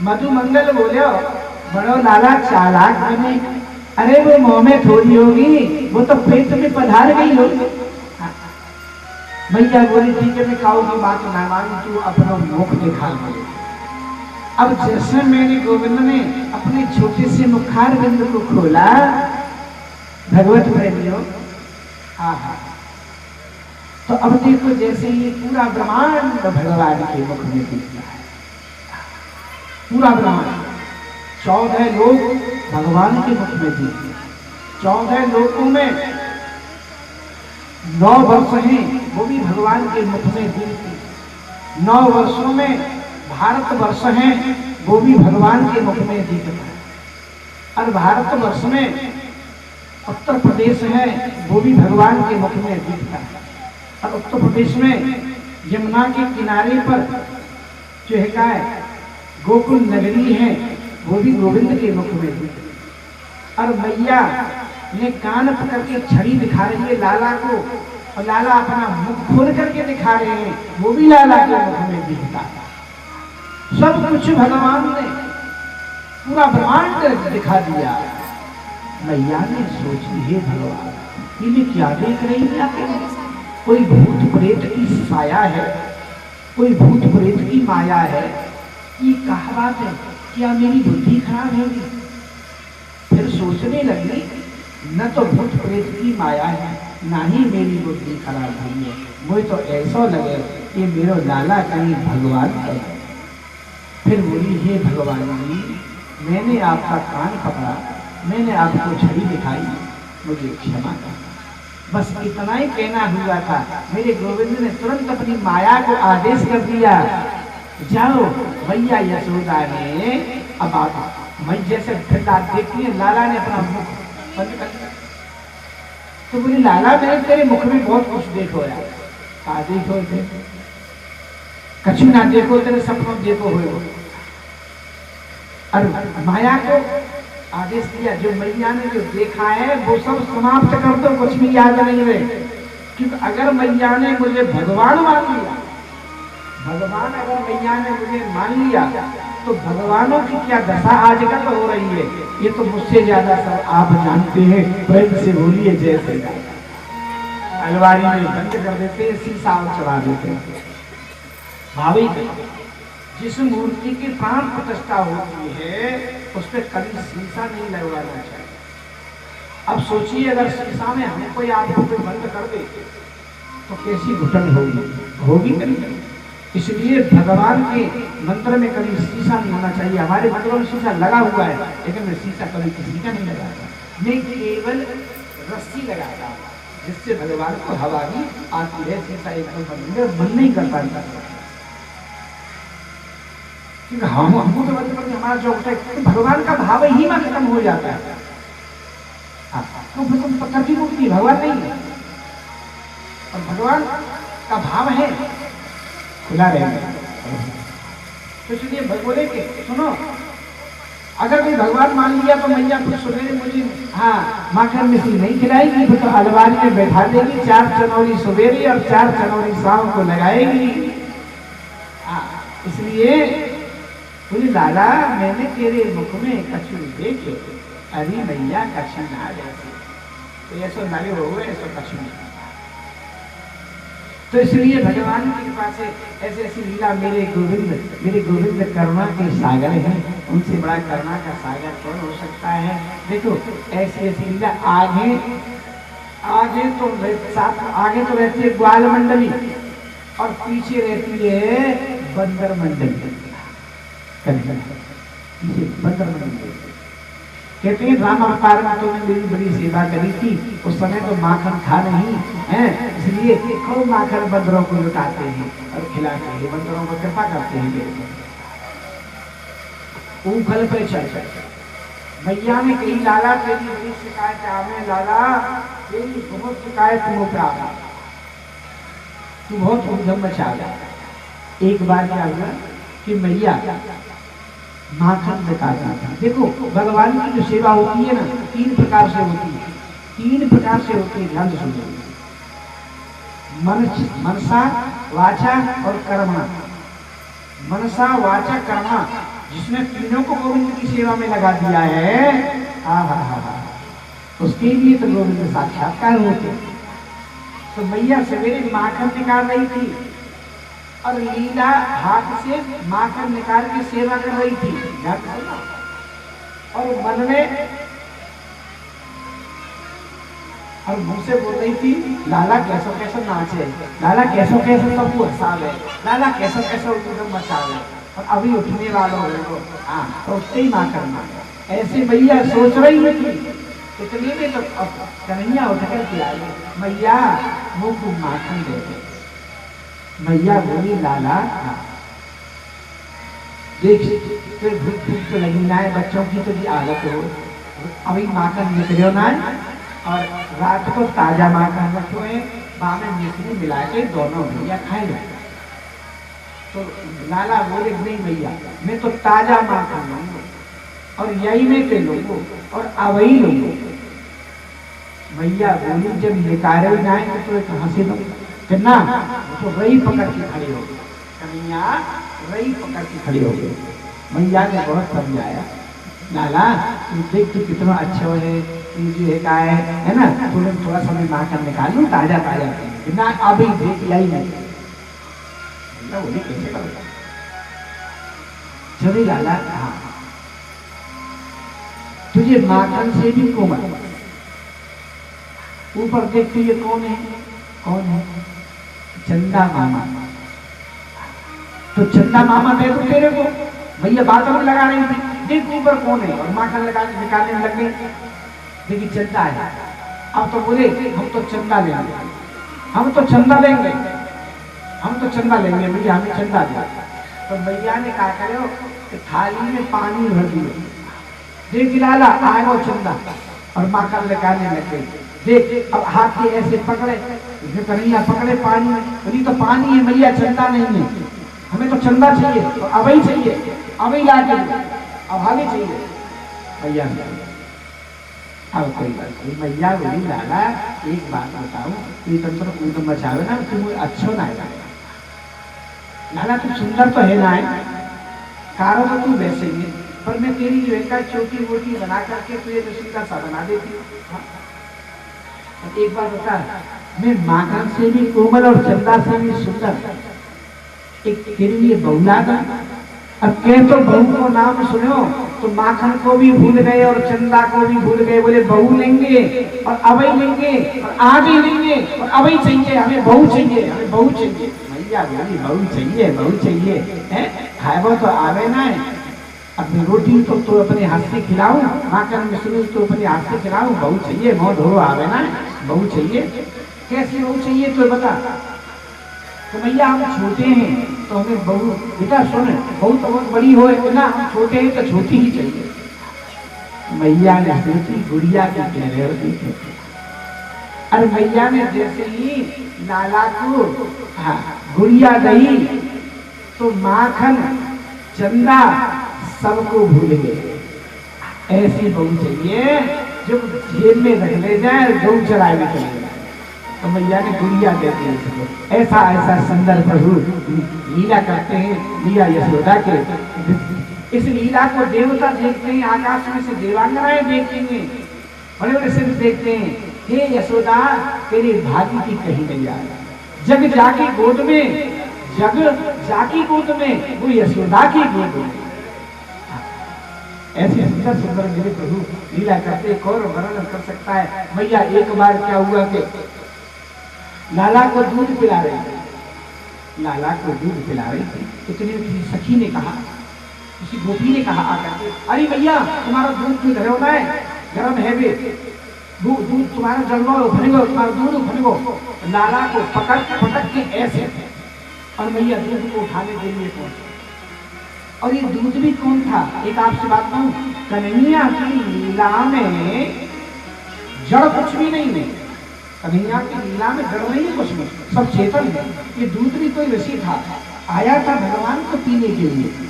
मधु मंगल बोले बड़ो लाला चालाक बने, अरे वो मुंह में थोड़ी होगी, वो तो पेट में पधार गई होगी। भैया बोली ठीक है मैं काऊ की बात ना मानू, तू अपना मुख दिखा दे। अब जैसे मैंने गोविंद ने अपने छोटे से मुखार बिंद को खोला, भगवत प्रेमियों आहा, तो अब देखो जैसे ये पूरा ब्रह्मांड भगवान के मुख में दिखता है, पूरा ब्रह्मांड 14 लोग भगवान के मुख में दिखते। 14 लोगों में 9 वर्ष हैं वो भी भगवान के मुख में दिखते। 9 वर्षों में भारत वर्ष है वो भी भगवान के मुख में दिखता है। और भारत वर्ष में उत्तर प्रदेश है वो भी भगवान के मुख में दिखता है। और उत्तर प्रदेश में यमुना के किनारे पर जो है गोकुल नगरी है वो भी गोविंद के मुख में दिखता है। और मैया ने कान पकड़ के छड़ी दिखा रही है लाला को, और लाला अपना मुख खोल करके दिखा रहे हैं, वो भी लाला के मुख में दिखता है। सब कुछ भगवान ने पूरा ब्रह्मांड दिखा दिया। मैया ने सोची हे भगवान ये क्या देख रही है? कोई भूत प्रेत की साया है, कोई भूत प्रेत की माया है, ये क्या बात है? क्या मेरी बुद्धि खराब है? फिर सोचने लगी न तो भूत प्रेत की माया है ना ही मेरी बुद्धि खराब हुई है, मुझे तो ऐसा लगे कि मेरा लाला कहीं भगवान का। फिर बोली हे भगवान जी मैंने आपका कान पकड़ा, मैंने आपको छड़ी दिखाई, मुझे क्षमा कर। बस इतना ही कहना हुआ था। मेरे गोविंद ने तुरंत अपनी माया को आदेश कर दिया, जाओ भैया यशोदा ने अब आप मैं जैसे फिर देखती है लाला ने अपना मुख बंद कर दिया। तो बोली लाला मैंने तेरे मुख में बहुत कुछ देखो यार। कहा देखो थे कछु ना देखो, तेरे सपनों देखो हो। और माया को आदेश दिया जो मैया ने जो देखा है वो सब समाप्त कर दो, कुछ भी याद नहीं रहे। क्योंकि अगर मैया ने मुझे भगवान मान लिया, भगवान अगर मैया ने मुझे मान लिया तो भगवानों की क्या दशा आजकल हो रही है ये तो मुझसे ज्यादा सब आप जानते हैं। प्रेम से बोलिए जय श्री राम। अलमारी में बंद कर देते, शीशा चढ़ा देते। भावी जिस मूर्ति की प्राण प्रतिष्ठा होती है उस पर कभी शीशा नहीं लगवाना चाहिए। अब सोचिए अगर शीशा में हमको या आपको कोई बंद कर दे तो कैसी घुटन होगी, होगी नहीं। इसलिए भगवान के मंत्र में कभी शीशा नहीं होना चाहिए। हमारे मंत्रों में शीशा लगा हुआ है लेकिन मैं शीशा कभी किसी का नहीं लगाता, मैं केवल रस्सी लगाता हूँ जिससे भगवान को हवा भी आती है। शीशा एकदम मन नहीं करता क्योंकि हमको तो बंद करके हमारा जो होता है तो भगवान का भाव ही में खत्म हो जाता है। तो फिर तुम पत्थर की मूर्ति भगवान नहीं है, और भगवान का भाव है खुला रहेगा। तो इसलिए बोले कि सुनो अगर कोई भगवान मान लिया तो मैया कुछ सवेरे मुझे माखन मिश्री नहीं खिलाएगी, तो अलमारी में बैठा देगी, 4 चनौरी सवेरे और 4 चनौरी शाम को लगाएगी। इसलिए बोली लाला मैंने तेरे मुख में कछु देखे, अरे मैया कछु ना देखे, तो ऐसा नाले हो गए ऐसा कछु नहीं। तो इसलिए भगवान की कृपा से ऐसे ऐसी लीला मेरे गोविंद करुणा के सागर हैं, उनसे बड़ा करुणा का सागर कौन हो सकता है। देखो ऐसी ऐसी लीला आगे तो रहती है ग्वाल मंडली और पीछे रहती है बंदर मंडली। पीछे बंदर मंडली कहते हैं राम अवतार में तुमने मेरी बड़ी सेवा करी थी, उस समय तो माखन खा नहीं है, इसलिए खूब माखन बंदरों को लुटाते हैं और खिलाते हैं, बंदरों को कृपा करते हैं मेरे को। ऊखल पे चल भैया ने कही लाला तेरी बड़ी शिकायत आवे, लाला तेरी बहुत शिकायत मुँह पे आवे, तू बहुत उधम मचा गया। एक बार क्या हुआ कि मैया माखन निकालना था। देखो भगवान की जो सेवा होती है ना, 3 प्रकार से होती है, 3 प्रकार से होती है, ध्यान से सुनो। मनसा, वाचा और कर्मा। मनसा, वाचा, कर्मा, जिसने तीनों को गोविंद की सेवा में लगा दिया है, हा, उसके लिए तो गोविंद साक्षात्कार होते। तो मैया सवेरे माखन निकाल रही थी और लीला हाथ से माखन निकाल के सेवा कर रही थी, और मन में और मुंह से बोल रही थी लाला कैसो कैसो नाचे, लाला कैसो कैसो सबको हंसावे, लाला कैसो कैसो उधम मचावे, और अभी उठने वालों को तो उससे ही माखन मांगे। ऐसे मैया सोच रही थी, इतने में तो कन्हैया उठकर के आई, मैया मुंह को माखन दे दे। मैया बोली लाला देख फिर भूख तो लगी ना है, बच्चों की तो भी आदत हो, अभी माखन निकलो ना, और रात को ताजा माखन रखो है, में मिश्री मिला के दोनों भैया खाए लो। तो लाला बोले नहीं भैया मैं तो ताजा माखन लूंगा और यही में के लोगों और अवही लोगों। मैया बोली जब निकारे जाए तो एक हंसी लो ना, तो रही पकड़ के खड़ी हो गई, कन्हैया रही पकड़ के खड़ी हो गई। मैया ने बहुत समझाया, लाला तुम देख तो कितना अच्छा है, ये है ना, तुमने थोड़ा समय माखन निकाल लो ताजा ताजा ना, अभी देख यही नहीं बोली कैसे करूँगा। चली लाला हाँ तुझे माखन से भी कोमल, ऊपर देखते ये कौन है, कौन है, चंदा मामा। तो चंदा मामा दे दो तेरे को, भैया बातों में लगा रही थी, देख ऊपर कौन है, और माखन लगा निकालने में लग गई, देखिए चंदा है। अब तो बोले हम तो चंदा लेंगे, हम तो चंदा लेंगे, हम तो चंदा लेंगे भैया, हमें चंदा दे। तो भैया ने कहा करो कि थाली में पानी भर दियो, देख लाला आएगा चंदा, और माखन लगाने लग गई। देख अब हाथ के ऐसे पकड़े, कन्हैया पकड़े पानी में, बोली तो पानी है मैया चंदा नहीं है, हमें तो चंदा चाहिए, तो अभी चाहिए, अभी ला के अब आगे चाहिए भैया। अब कोई बात नहीं, मैया बोली लाला एक बात बताऊं, ये तंत्र कूद मचावे ना तुम अच्छो ना है, लाला तू सुंदर तो है ना है, कारो तो तू वैसे ही है, पर मैं तेरी जो है छोटी मोटी बना करके तुझे तो सीधा सा बना देती हूँ। एक बात बता, मैं माखन से भी कोमल और चंदा से भी सुंदर, एक तेरे लिए बहू ला दूं। अब कह तो बहू को नाम सुनो तो माखन को भी भूल गए और चंदा को भी भूल गए, बोले बहू लेंगे और अवई लेंगे और आज ही लेंगे और अवई चाहिए, हमें बहू चाहिए, हमें बहू चाहिए। मैया बोली बहू चाहिए, बहू चाहिए है, खाए वो तो आवे ना है, अपनी रोटी तो अपने हाथ से खिलाऊं, माखन मिश्री तो अपने हाथ से खिलाऊं, बहू चाहिए, मोह धो आवे ना, बहू चाहिए। कैसी बहू चाहिए तो बता। तो भैया हम छोटे हैं तो हमें बहू, बेटा सुन बहू तो बहुत बड़ी हो ना, हम छोटे हैं तो छोटी ही चाहिए। मैया ने सोची गुड़िया की कह रहे हो, अरे मैया ने जैसे ही लाला को गुड़िया दही तो माखन चंदा सबको भूल गए। ऐसी बहू चाहिए जो जेब में रख ले जाए, गऊ चराए भी चले जाए। तो मैया ने गुड़िया दे दी उसको। ऐसा ऐसा सुंदर प्रभु लीला करते हैं, लीला यशोदा के। इस लीला को देवता देखते हैं, आकाश में से देवांगनाएं देखती हैं, बड़े बड़े सिद्ध देखते हैं। हे यशोदा तेरे भाग्य की कहीं नहीं आ रहा, जग जाकी गोद में, जग जाकी गोद में, वो यशोदा की गोद में। ऐसे सुंदर सुंदर मेरे प्रभु लीला करते, कौन वर्णन कर सकता है। भैया एक बार क्या हुआ कि लाला को दूध पिला रही थी, लाला को दूध पिला रही थी, इतनी सखी ने कहा किसी गोपी ने कहा आकर के, अरे भैया तुम्हारा दूध जो घर होना है, गर्म है वे, दूध तुम्हारा जलवा उभरेगा, तुम्हारा दूध उभरेगा। लाला को पटक के ऐसे, और भैया दूध को उठाने के लिए पहुंचे। और ये दूध भी कौन था, एक आपसे बात कहूं, कन्हैया की लीला में जड़ कुछ भी नहीं है। कन्हैया की लीला में जड़ नहीं है कुछ भी, सब चेतन है। ये दूध भी कोई ऋषि था, आया था भगवान को पीने के लिए।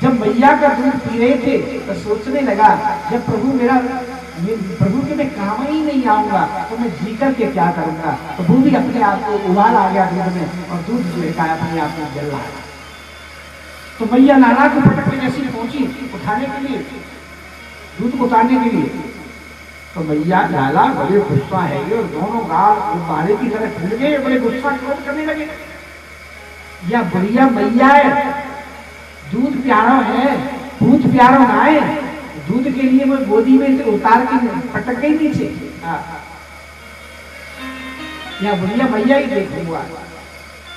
जब मैया का दूध पी रहे थे तो सोचने लगा, जब प्रभु के मैं काम ही नहीं आऊंगा तो मैं जी करके क्या करूंगा। प्रभु भी अपने आप को उबाल आ गया दूध में, और दूध जो है अपने आप में जल रहा है। तो मैया लाला को पटक के जैसी पहुंची उठाने के लिए, दूध को उतारने के लिए, तो मैया लाला बड़े गुस्सा है और दोनों गाल गुब्बारे की तरह फूल गए, बड़े गुस्सा क्रोध करने लगे। या बढ़िया मैया है, दूध प्यारा है, दूध प्यारा ना है, दूध के लिए वो गोदी में से उतार के पटक गई नीचे। या बढ़िया मैया ही देखूंगा।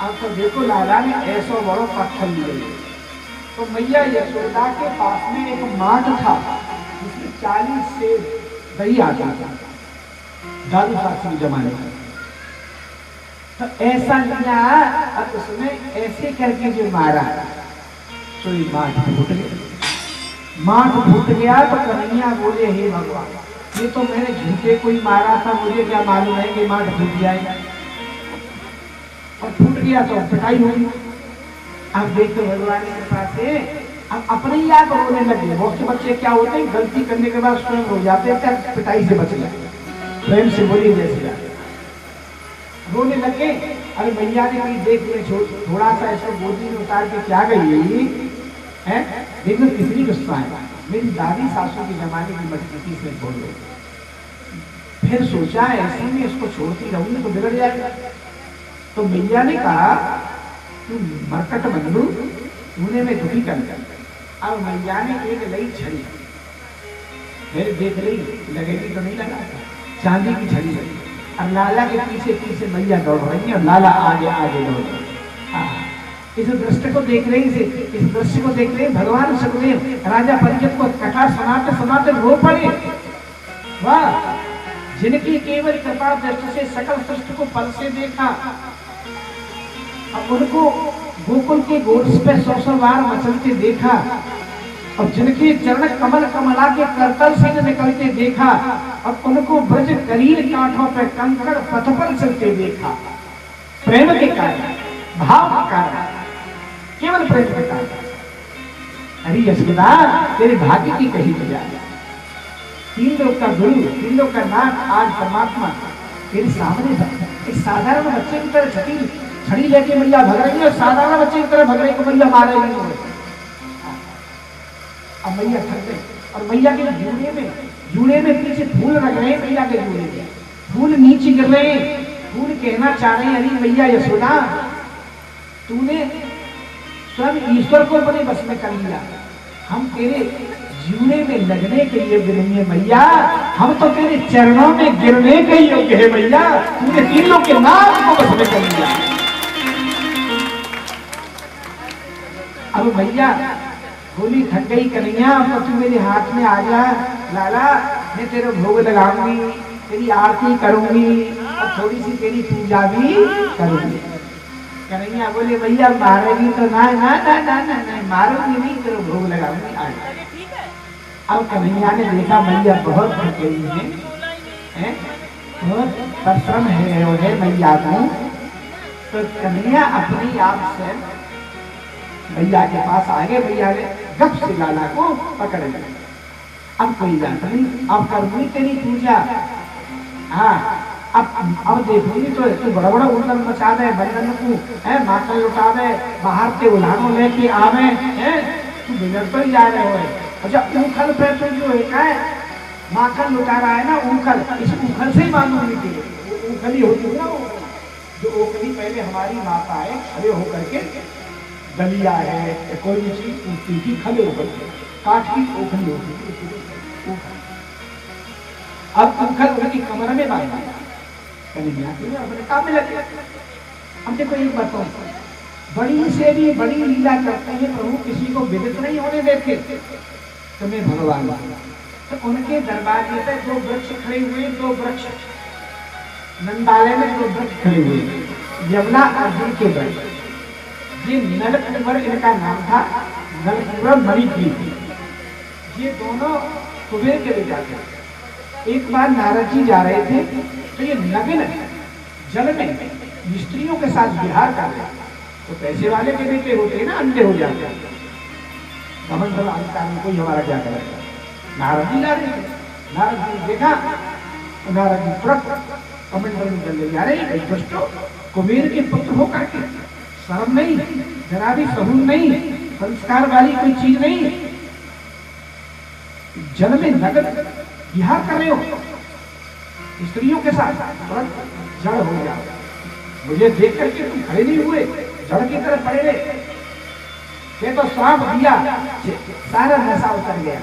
अब तो देखो लाला ने ऐसा बड़ो पत्थर लिए। तो मैया यशोदा के पास में एक माठ था जिसमें 40 से दही आता था, दादू शास्त्री जमाने में। तो ऐसा लिया और उसमें ऐसे करके जो मारा तो ये माठ फूट गया। माठ फूट गया तो कन्हैया बोले, हे भगवान, ये तो मैंने झूठे कोई मारा था, मुझे क्या मालूम है कि माठ फूट जाएगा। और फूट गया तो पिटाई होगी। अब देखो भगवान के पास से अब अपने ही आप रोने लगे। बहुत से बच्चे क्या होते हैं, गलती करने के बाद स्वयं रो जाते हैं, क्या पिटाई से बच गए, प्रेम से बोली जैसे रोने लगे। अरे मैया ने कहीं देख ले, थोड़ा सा ऐसा गोदी में उतार के क्या गई है, देखो कितनी गुस्सा है। मेरी दादी सासू के जमाने की मटकी से छोड़ लो। फिर सोचा ऐसे में इसको छोड़ती रहूंगी तो बिगड़ जाएगा। तो मैया ने कहा, तू मरकट बंधु, तूने में दुखी कर। अब मैया ने एक लई छड़ी, फिर देख ली, लगेगी तो नहीं लगा, चांदी की छड़ी लगी। और लाला के पीछे पीछे मैया दौड़ रही है और लाला आगे आगे दौड़ रही है। इस दृश्य को देख रही थी, इस दृश्य को देख रहे भगवान सुखदेव राजा परीक्षित को कथा सुनाते सुनाते रो पड़े। वाह, जिनकी केवल कृपा दृष्टि से सकल सृष्टि को पल से देखा, अब उनको गोकुल के गोर्स पे 100 बार मचलते देखा, और जिनके चरण कमल कमला के करतल से निकलते देखा, और उनको ब्रज करील कांठों पे कंकड़ पथ पर चलते देखा। प्रेम के कारण, भाव के कारण, केवल प्रेम के कारण। अरे यशोदा, तेरे भाग्य की कही बजा। 3 लोग का गुरु, 3 लोग का नाथ, आज परमात्मा तेरे सामने एक साधारण बच्चे की तरह छड़ी लेके मैया भग रही है, और साधारण बच्चे की तरह भग रही को मैया मार रही है। अब मैया थक गई, और मैया के जूड़े में पीछे फूल रख रहे हैं। मैया के जूड़े में फूल नीचे गिर रहे हैं। फूल कहना चाह रहे हैं, अरे मैया यशोदा, तूने स्वयं ईश्वर को अपने बस में कर लिया। हम तेरे जूड़े में लगने के योग्य नहीं है मैया, हम तो तेरे चरणों में गिरने के योग्य है मैया। तूने 3 लोग के नाम को बस में कर लिया। अब मैया बोली, थक गई कन्हैया, तो तू मेरे हाथ में आ जा। लाला, मैं तेरे भोग लगाऊंगी, तेरी आरती करूंगी, और थोड़ी सी तेरी पूजा भी करूंगी। कन्हैया बोले, भैया मारेगी तो ना ना ना ना ना ना, मारूंगी नहीं, तेरे भोग लगाऊंगी, आ जा। अब कन्हैया ने देखा मैया बहुत थक गई है, बहुत परिश्रम है वो है मैया को। तो कन्हैया अपनी आप से मैया के पास आ गए। मैया ने गप से लाला को पकड़ लिया। अब कोई बात नहीं, अब करूंगी तेरी पूजा। हाँ, अब देखूंगी तो तू बड़ा बड़ा उल्लंघन मचा दे, बंधन को है, माखन लुटा दे, बाहर के उलानो लेके आवे है, तू बिगड़ तो ही जा रहे हो। अच्छा, ऊखल पे तो जो है माखन लुटा रहा है ना, ऊखल, इस ऊखल से ही मालूम नहीं के ऊखली होती है ना, जो ओखली पहले हमारी माता है, खड़े होकर के दलिया है, कोई भी चीज टूटती थी, खड़े होकर के काट की ओखली होती थी। अब ऊखल उनकी कमर में बांधा, अपने काम में लगे। हम देखो एक बात, बड़ी से भी बड़ी लीला करते हैं प्रभु, किसी को विदित नहीं होने देते। तुम्हें भगवान तो उनके दरबार में दो वृक्ष खड़े हुए, दो वृक्ष नंदालय में, दो वृक्ष खड़े हुए, यमुना अर्जुन के वृक्ष। ये नलकुबर इनका नाम था, नलकुबर मणिद्वीप। ये दोनों कुबेर के बेटा थे। एक बार नारद जी जा रहे थे तो ये नग्न जल में स्त्रियों के साथ विहार कर रहे। तो पैसे वाले के बेटे होते हैं ना, अंधे हो जाते हैं, घमंड अहंकार में कोई हमारा क्या करेगा। नारद जी जा रहे थे, नारद जी ने देखा, नारद जी तुरंत कमंडल में चले जा रहे। दुष्टो, कुबेर के पुत्र होकर के शर्म नहीं, जरा भी सहून नहीं, संस्कार वाली कोई चीज नहीं, जल में नग्न विहार कर रहे हो स्त्रियों के साथ, तुरंत जड़ हो जाओ। मुझे देख करके तुम खड़े नहीं हुए, जड़ की तरफ पड़े रहे। ये तो श्राप दिया, सारा नशा उतर गया,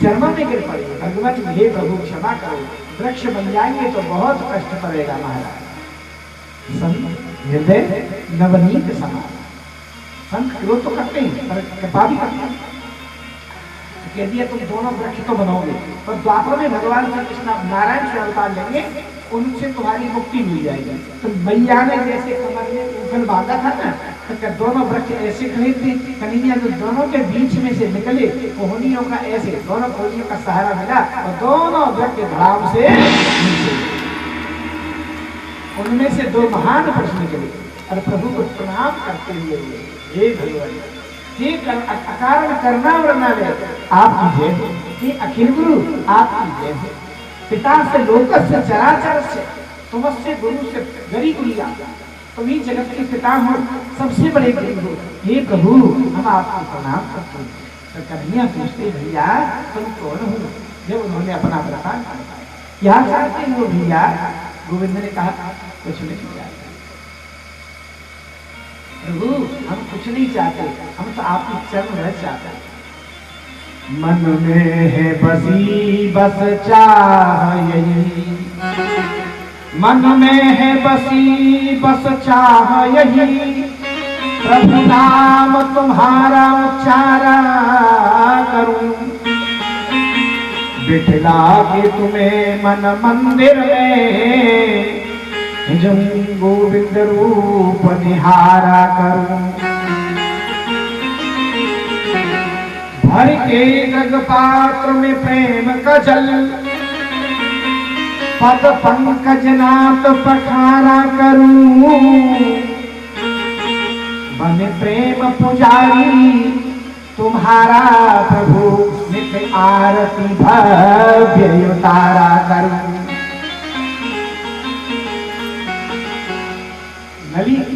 चरमा में गिर पड़े। भगवत हे प्रभु क्षमा करो, वृक्ष बन जाएंगे तो बहुत कष्ट पड़ेगा महाराज। संत हृदय नवनीत समान, संत विरोध तो करते हैं पर कृपा भी करते हैं। कह दिया तुम दोनों वृक्ष तो बनाओगे, पर द्वापर में भगवान श्री कृष्ण नारायण से अवतार लेंगे, उनसे तुम्हारी मुक्ति मिल जाएगी। तो मैया ने जैसे कमर में उफल बांधा था ना, तो दोनों वृक्ष ऐसे खड़े थे, कन्हैया जो दोनों के बीच में से निकले, कोहनियों का ऐसे दोनों कोहनियों का सहारा मिला और दोनों वृक्ष धड़ाम से नीचे। उनमें से दो महान पुरुष निकले और प्रभु को प्रणाम करते हुए, हे भगवान, हे अकारण करना वरना ले आप जय हो, हे अखिल गुरु आपकी जय हो। पिता से लोकस से चराचर से, तुमसे गुरु से गरी गुरिया, तुम ही जगत के पिता हो, सबसे बड़े गुरु हो। हे प्रभु हम आपको प्रणाम करते हैं। तो कन्हैया पूछते, भैया तुम कौन हो? जब उन्होंने अपना प्रदान क्या चाहते हो भैया? गोविंद ने कहा कुछ नहीं चाहते प्रभु, हम कुछ नहीं चाहते, हम तो आपकी चरण रह चाहते हैं। मन में है बसी बस चाह यही, मन में है बसी बस चाह यही, प्रभु नाम तुम्हारा उच्चारा करूं, बिठला के तुम्हें मन मंदिर में, जम गोविंद रूप निहारा करूं, भर के जग पात्र में प्रेम का जल, पद पंकज नाथ पखारा करूं, बन प्रेम पुजारी तुम्हारा प्रभु, नित आरती भव्य उतारा करूं।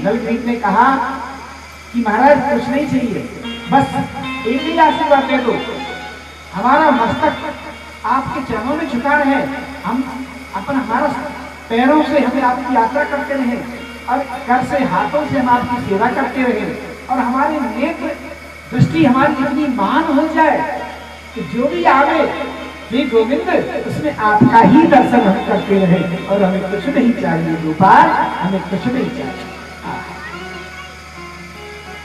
नलप्रीत ने कहा कि महाराज कुछ नहीं चाहिए, बस एक ही आशीर्वाद दे दो, हमारा मस्तक आपके चरणों में झुका रहे, हम अपन हमारा पैरों से हमें आपकी यात्रा करते रहे और कर से हाथों से हम आपकी सेवा करते रहे, और हमारे नेत्र दृष्टि हमारी इतनी महान हो जाए कि जो भी आवे हे गोविंद उसमें आपका ही दर्शन हम करते रहे, और हमें कुछ नहीं चाहिए गोपाल, हमें कुछ नहीं चाहिए।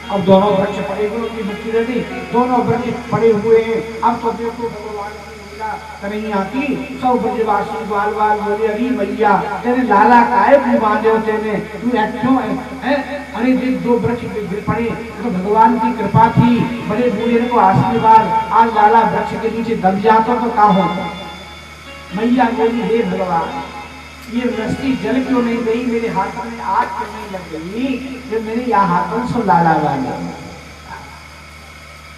अब दोनों वृक्ष पड़े हुए की मुक्ति दे दी, दोनों वृक्ष पड़े हुए हैं। अब तो देखो भगवान की लीला कन्हैया की, सब ब्रजवासी बाल बाल बोले, अरे मैया तेरे लाला काहे भी बांधे हो, तेने तू क्यों है? अरे देख दो वृक्ष गिर पड़े, तो भगवान की कृपा थी, बड़े बूढ़े को आशीर्वाद, आज लाला वृक्ष के नीचे दब जाता तो क्या होता? मैया बोली, हे भगवान ये रस्सी जल क्यों नहीं गई, मेरे हाथों में आग क्यों नहीं लग गई, जो मेरे यहाँ हाथों से लाला वाला।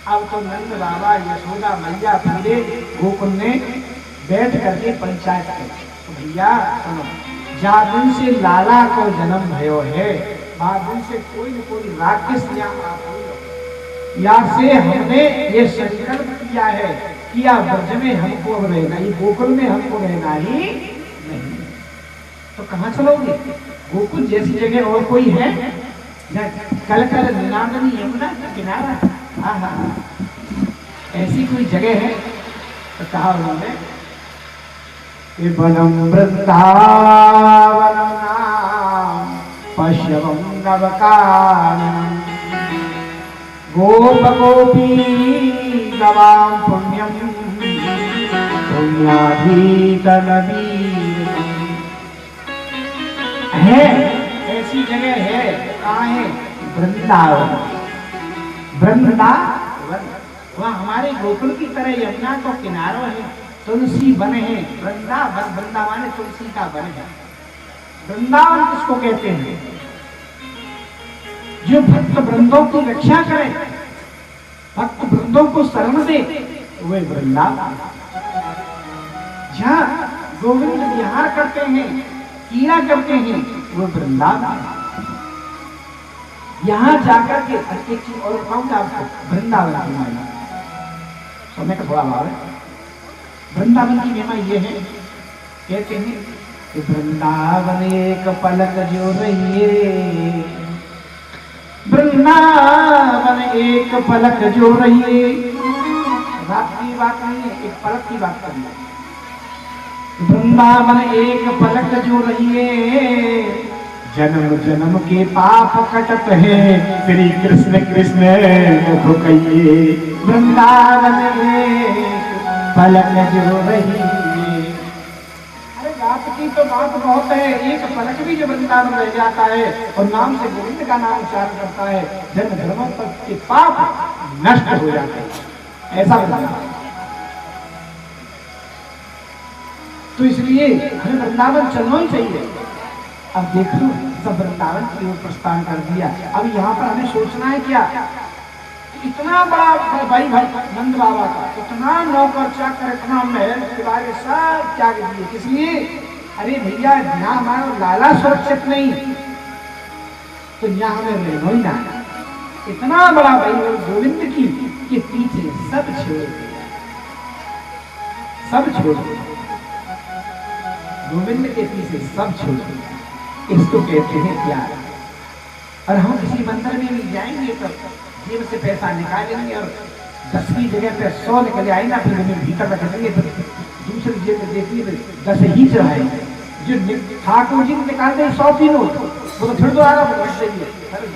अब तो नंद बाबा यशोदा मैया फिरे गोकुल में बैठ करके पंचायत की, तो भैया सुनो, जा दिन से लाला को जन्म भयो है, बाद दिन से कोई न कोई राक्षस या से हमने ये संकल्प किया है, किया ब्रज में हमको अब रहना, ये गोकुल में हमको रहना ही नहीं। तो कहाँ चलोगे? गोकुल जैसी जगह और कोई है? कल कल नीलांगनी यमुना किनारा, हाँ हाँ ऐसी कोई जगह है? तो कहा उन्होंने, वनम वृंदावनम नाम पश्यवम नवकाननम् गोप गोपी गवां पुण्यम पुण्याधीतनवीर है। ऐसी जगह है, कहाँ है? वृंदावन। वृंदावन वहाँ हमारे गोकुल की तरह यमुना का किनारा है, तुलसी वन है। वृंदावन, वृंदावन तुलसी का वन है। वृंदावन किसको कहते हैं? जो भक्त वृंदों की रक्षा करे, भक्त वृंदों को शरण दे, वे वृंदावन। जहाँ गोविंद विहार करते हैं, कीड़ा करते हैं, वो वृंदावन। यहाँ जाकर के एक चीज और कहूंगा आपको, वृंदावन की महिमा, समय का थोड़ा अभाव है। वृंदावन की महिमा ये है, कहते हैं कि वृंदावन एक पलक जो रहिए, वृंदावन एक पलक जो रहिए। रात की बात नहीं है, एक पलक की बात करिए। वृंदावन एक पलक जो रहिए, जन्म जन्म के पाप कटत है, श्री कृष्ण कृष्ण मुख कहिए। वृंदावन एक पलक जो रहिए। अरे रात की तो बात बहुत है, एक पलक भी जो वृंदावन रह जाता है और नाम से गोविंद का नाम उच्चारण करता है, जन्म जन्मों तक के पाप नष्ट हो जाते हैं। ऐसा वृंदावन। तो इसलिए हमें वृंदावन चलना ही चाहिए। अब देखो, सब वृंदावन की ओर प्रस्थान कर दिया। अब यहाँ पर हमें सोचना है क्या? इतना बड़ा भाई नंद बाबा का इतना नौकर चाकर, इतना महल किवारे सब त्याग दिए, इसलिए अरे भैया यहाँ हमारा लाला सुरक्षित नहीं, तो यहाँ हमें रहना ही ना। इतना बड़ा भाई गोविंद की के पीछे सब छोड़ दिया, सब छोड़ दिया, गोविंद के पीछे सब छोड़ दिया। इसको कहते हैं प्यार। और हम किसी मंदिर में भी जाएंगे तो जेब से पैसा निकालेंगे और 10 की जगह पे 100 निकले आए ना, फिर हमें भीतर रख देंगे, तो दूसरी जेब में देखिए 10 ही चढ़ाएंगे। जो ठाकुर जी निकाल दे 100 की नोट, वो तो फिर दोबारा रख देंगे,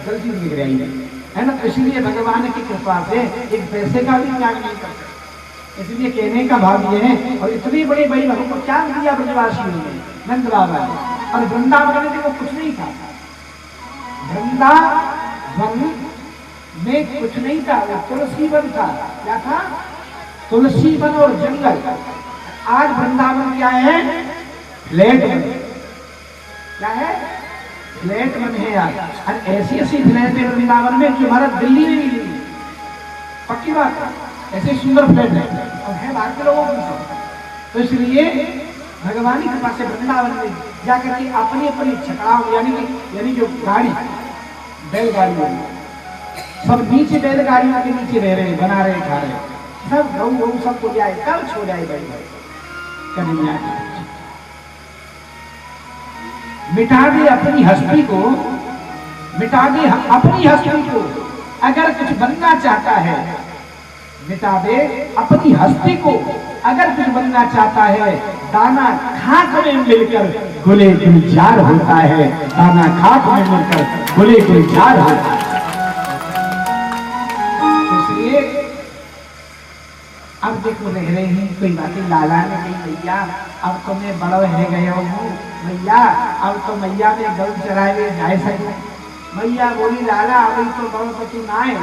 गलती निकल आएंगे, है ना। तो इसलिए भगवान की कृपा से एक पैसे का भी त्याग नहीं करते। इसलिए कहने का भाव ये है। और इतनी बड़ी बड़ी भगवान को क्या दिया ब्रजवासियों ने, नंद बाबा ने। और वृंदावन में वो कुछ नहीं था, वृंदावन में कुछ नहीं था, वो तुलसी वन था। क्या था? तुलसी वन और जंगल। आज वृंदावन क्या है? Flat one. क्या है? फ्लैट वन है आज। और ऐसी ऐसी फ्लैट है वृंदावन में जो हमारा दिल्ली में भी नहीं है। पक्की बात है, ऐसे सुंदर फ्लैट है और है बाहर के लोगों की। तो इसलिए भगवान की कृपा से वृंदावन में जाकर के अपनी अपनी छकड़ाओं यानी जो गाड़ी, बैलगाड़ी, सब नीचे बैलगाड़ियों के नीचे रह रहे, बना रहे, खा रहे, सब गऊ सब को जाए, कल छो जाए भाई कन्हैया। मिटा दे अपनी हस्ती को, मिटा दे अपनी हस्ती को। अगर कुछ बनना चाहता है, मिटा दे अपनी हस्ती को। अगर कुछ बनना चाहता है, दाना खाक में मिलकर गुले गुलजार होता है, दाना खाक में मिलकर गुले गुलजार होता है। इसलिए अब देखो रह रहे हैं, कोई बातें लाला ने कही, भैया अब तो मैं बड़ा रह गया हूँ भैया, अब तो मैया में गऊ चराए में जाए सकते। मैया बोली लाला अभी तो बड़ो तो तू ना है,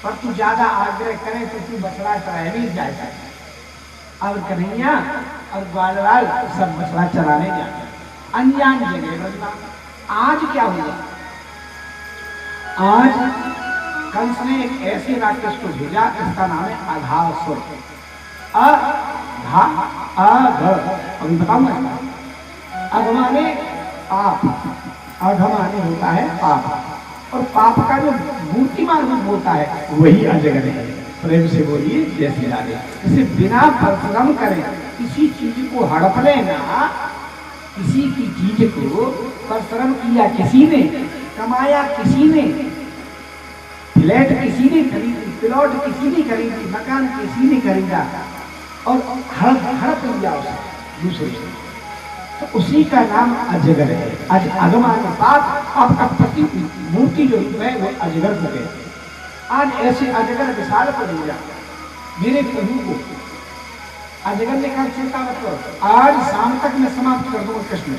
पर तू ज्यादा आग्रह करे तो तू बछड़ा चराए भी जाए सकते। अब कन्हैया और ग्वालवाल सब बछड़ा चराने जाते अनजान जगह। आज क्या हुआ? आज कंस ने एक ऐसे राक्षस को भेजा, इसका नाम है अघासुर। अभी बताऊंगा। अघमाने पाप, अघमाने होता है पाप, और पाप का जो मूर्तिमान रूप होता है वही अजगर है। प्रेम से बोलिए जय श्री राधे। इसे बिना परिश्रम करे किसी चीज को हड़प लेना, किसी की चीज को परिश्रम किया किसी ने, कमाया किसी ने, फ्लैट किसी ने खरीदी, प्लॉट किसी ने खरीदी, मकान किसी ने खरीदा और हड़प लिया उसे दूसरे से, तो उसी का नाम अजगर है। आज अगमानुपात आपका प्रति मूर्ति जो है वो अजगर हो गया। आज ऐसे अजगर विशाल को लिया मेरे प्रभु को। अजगर ने कहा चिंता मत करो, आज शाम तक मैं समाप्त कर दूंगा कृष्ण।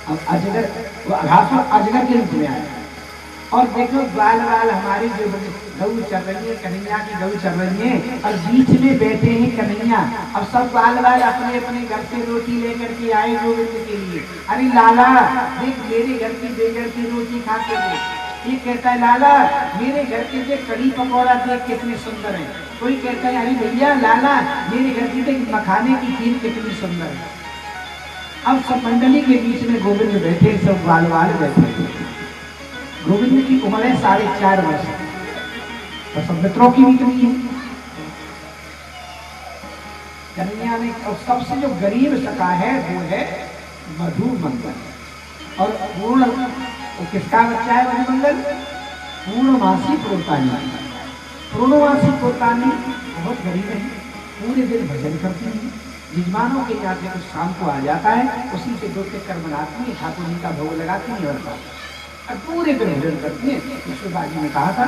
अब अजगर वो अघासुर अजगर के रूप में आया और देखो ग्वाल वाल हमारी जो गऊ चल रही है, कन्हैया की गऊ चल रही है और बीच में बैठे हैं कन्हैया। अब सब ग्वाल वाल अपने अपने घर से रोटी लेकर के आए गोविंद के लिए। अरे लाला देख मेरे घर की बेगर की रोटी खाते थे। ये कहता है लाला मेरे घर के देख कड़ी पकौड़ा देख कितने सुंदर है। कोई कहता है अरे भैया लाला मेरे घर की देख मखाने की खीर कितनी सुंदर है। अब सब मंडली के बीच में गोविंद बैठे, सब ग्वाल वाल बैठे। गोविंद की उम्र है 4.5 वर्ष और सब मित्रों की भी नहीं है। कन्हैया ने और सबसे जो गरीब सखा है वो है मधु मंगल। और पूर्ण किसका बच्चा है मधु मंगल? पूर्णमासी प्रोतानी। पूर्णमासी प्रोतानी बहुत गरीब है, पूरे दिन भजन करती है। यजमानों के यहाँ से शाम को आ जाता है, उसी से 2 चक्कर बनाती है, ठाकुर जी का भोग लगाती है और पूरे दिन भजन करती है। यशोदा जी ने कहा था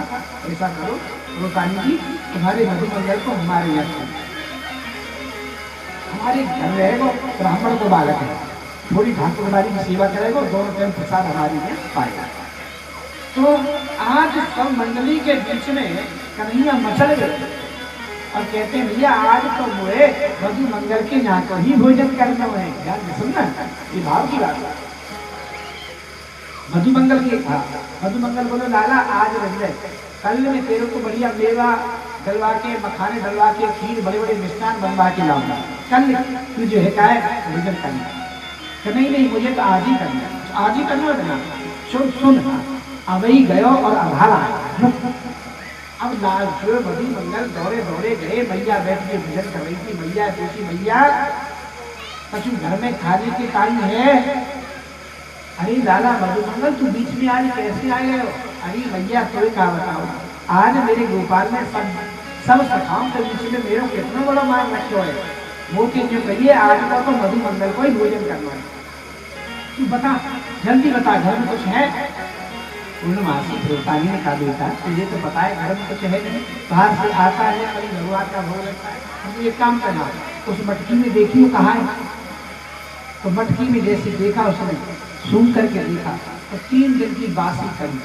ऐसा करो रोतानी जी तुम्हारे मधु मंगल को हमारे यहाँ हमारे घर रहेगा, ब्राह्मण को बालक है, थोड़ी ठाकुरबारी की सेवा करेगा, दोनों टाइम प्रसाद हमारे यहाँ पाएगा। तो आज सब मंडली के बीच में कन्हैया मचल गए और कहते हैं भैया आज तो मुझे मधु मंगल के यहाँ को ही भोजन करना है। ध्यान से सुनना, ये भाव की बात है। मधु मंगल की मधु मंगल बोलो लाला आज रह गए, कल में तेरे को बढ़िया मेवा डलवा के मखाने डलवा के खीर बड़े बड़े मिष्ठान बनवा के लाऊंगा। कल तू जो है क्या है भोजन करना। तो नहीं मुझे तो आज ही करना है, आज ही करना है ना। सुन अब ही गयो और आधार आया। अब लाल मधु मंगल दौड़े दौड़े गए, मैया बैठ के भजन कर रही थी। मैया पूछी मैया कछु घर में खाने की टाइम है? अरे लाला मधु मंगल तू बीच में आज कैसे आए हो? अरे भैया कोई क्या बताओ, आज मेरे गोपाल में सब सखाओं के बीच में मेरे कितना बड़ा मान रखो है। वो के जो कहिए आज का तो मधु मंगल को ही भोजन करना है। तू बता जल्दी बता घर में कुछ है? पूर्णमासी प्रोतानी ने कहा बेटा तुझे तो पता है घर में कुछ है नहीं, बाहर से आता है कभी भगवान का भोग लगता है। हम एक काम करना उस मटकी में देखियो कहाँ है। तो मटकी में जैसे देखा उसने सूंघ करके देखा तो 3 दिन की बासी करी।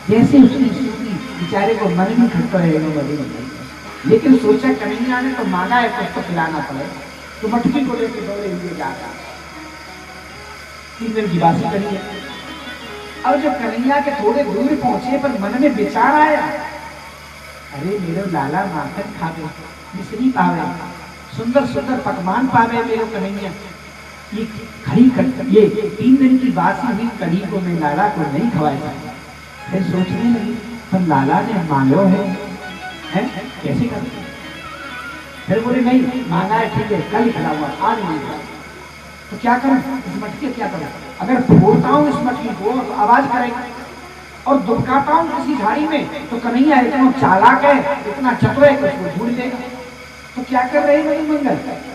जैसे उसने सूंघी बेचारे को मन में खटका रहेगा मधु मंगल। लेकिन सोचा कन्हैया ने तो मांगा है कुछ तो खिलाना पड़े, तो मटकी को लेकर दौड़े हुए जाता 3 दिन की बासी करी है। अब जब कन्हैया के थोड़े दूर पहुंचे पर मन में विचार आया, अरे मेरे लाला माखन खावे, मिश्री पावे, सुंदर सुंदर पकवान पावे मेरे कन्हैया। ये खड़ी कर ये 3 दिन की बासी हुई कढ़ी को मैं लाला को नहीं खवाया। फिर सोचने लगी पर लाला ने मांगो है कैसे कर? फिर बोले नहीं मांगा है ठीक है कल खड़ा हुआ आज नहीं खड़ा। तो क्या करूं इस मटकी क्या करूं? अगर फोड़ता हूं इस मटकी को तो आवाज करेगी और दुबकाता हूं किसी झाड़ी में तो कन्हैया इतना चालाक है, इतना चतुर है कि उसको ढूंढ लेगा। तो क्या कर रहे हैं मधु मंगल?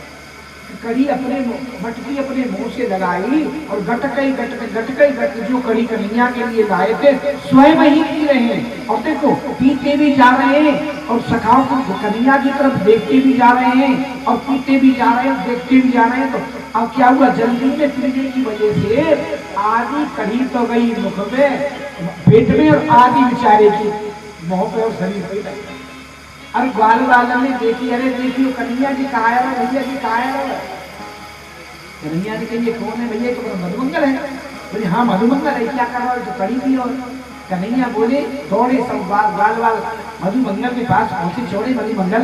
कड़ी अपने मटकी अपने मुंह से लगाई और गटकई जो कड़ी कन्हैया के लिए लाए थे स्वयं ही पी रहे हैं। और देखो पीते भी जा रहे हैं और सखाओं को कन्हैया की तरफ देखते भी जा रहे हैं और पीते भी जा रहे हैं, देखते भी जा रहे हैं। तो अब क्या हुआ जल्दी में पीने की वजह से आधी कड़ी तो गई मुख में पेट में और आधी बेचारे की मुंह पे और शरीर पे। अरे ग्वाल वाला ने देखी, अरे देखियो कन्हैया जी कहा है, भैया जी कहा है। कन्हैया ने कही कौन है भैया? तो मधु मंगल है। बोले हाँ मधु मंगल है, क्या कर रहा है? तो कड़ी पी। और कन्हैया बोले दौड़े सब ग्वाल वाल मधु मंगल के पास पहुंचे, छोड़े मधु मंगल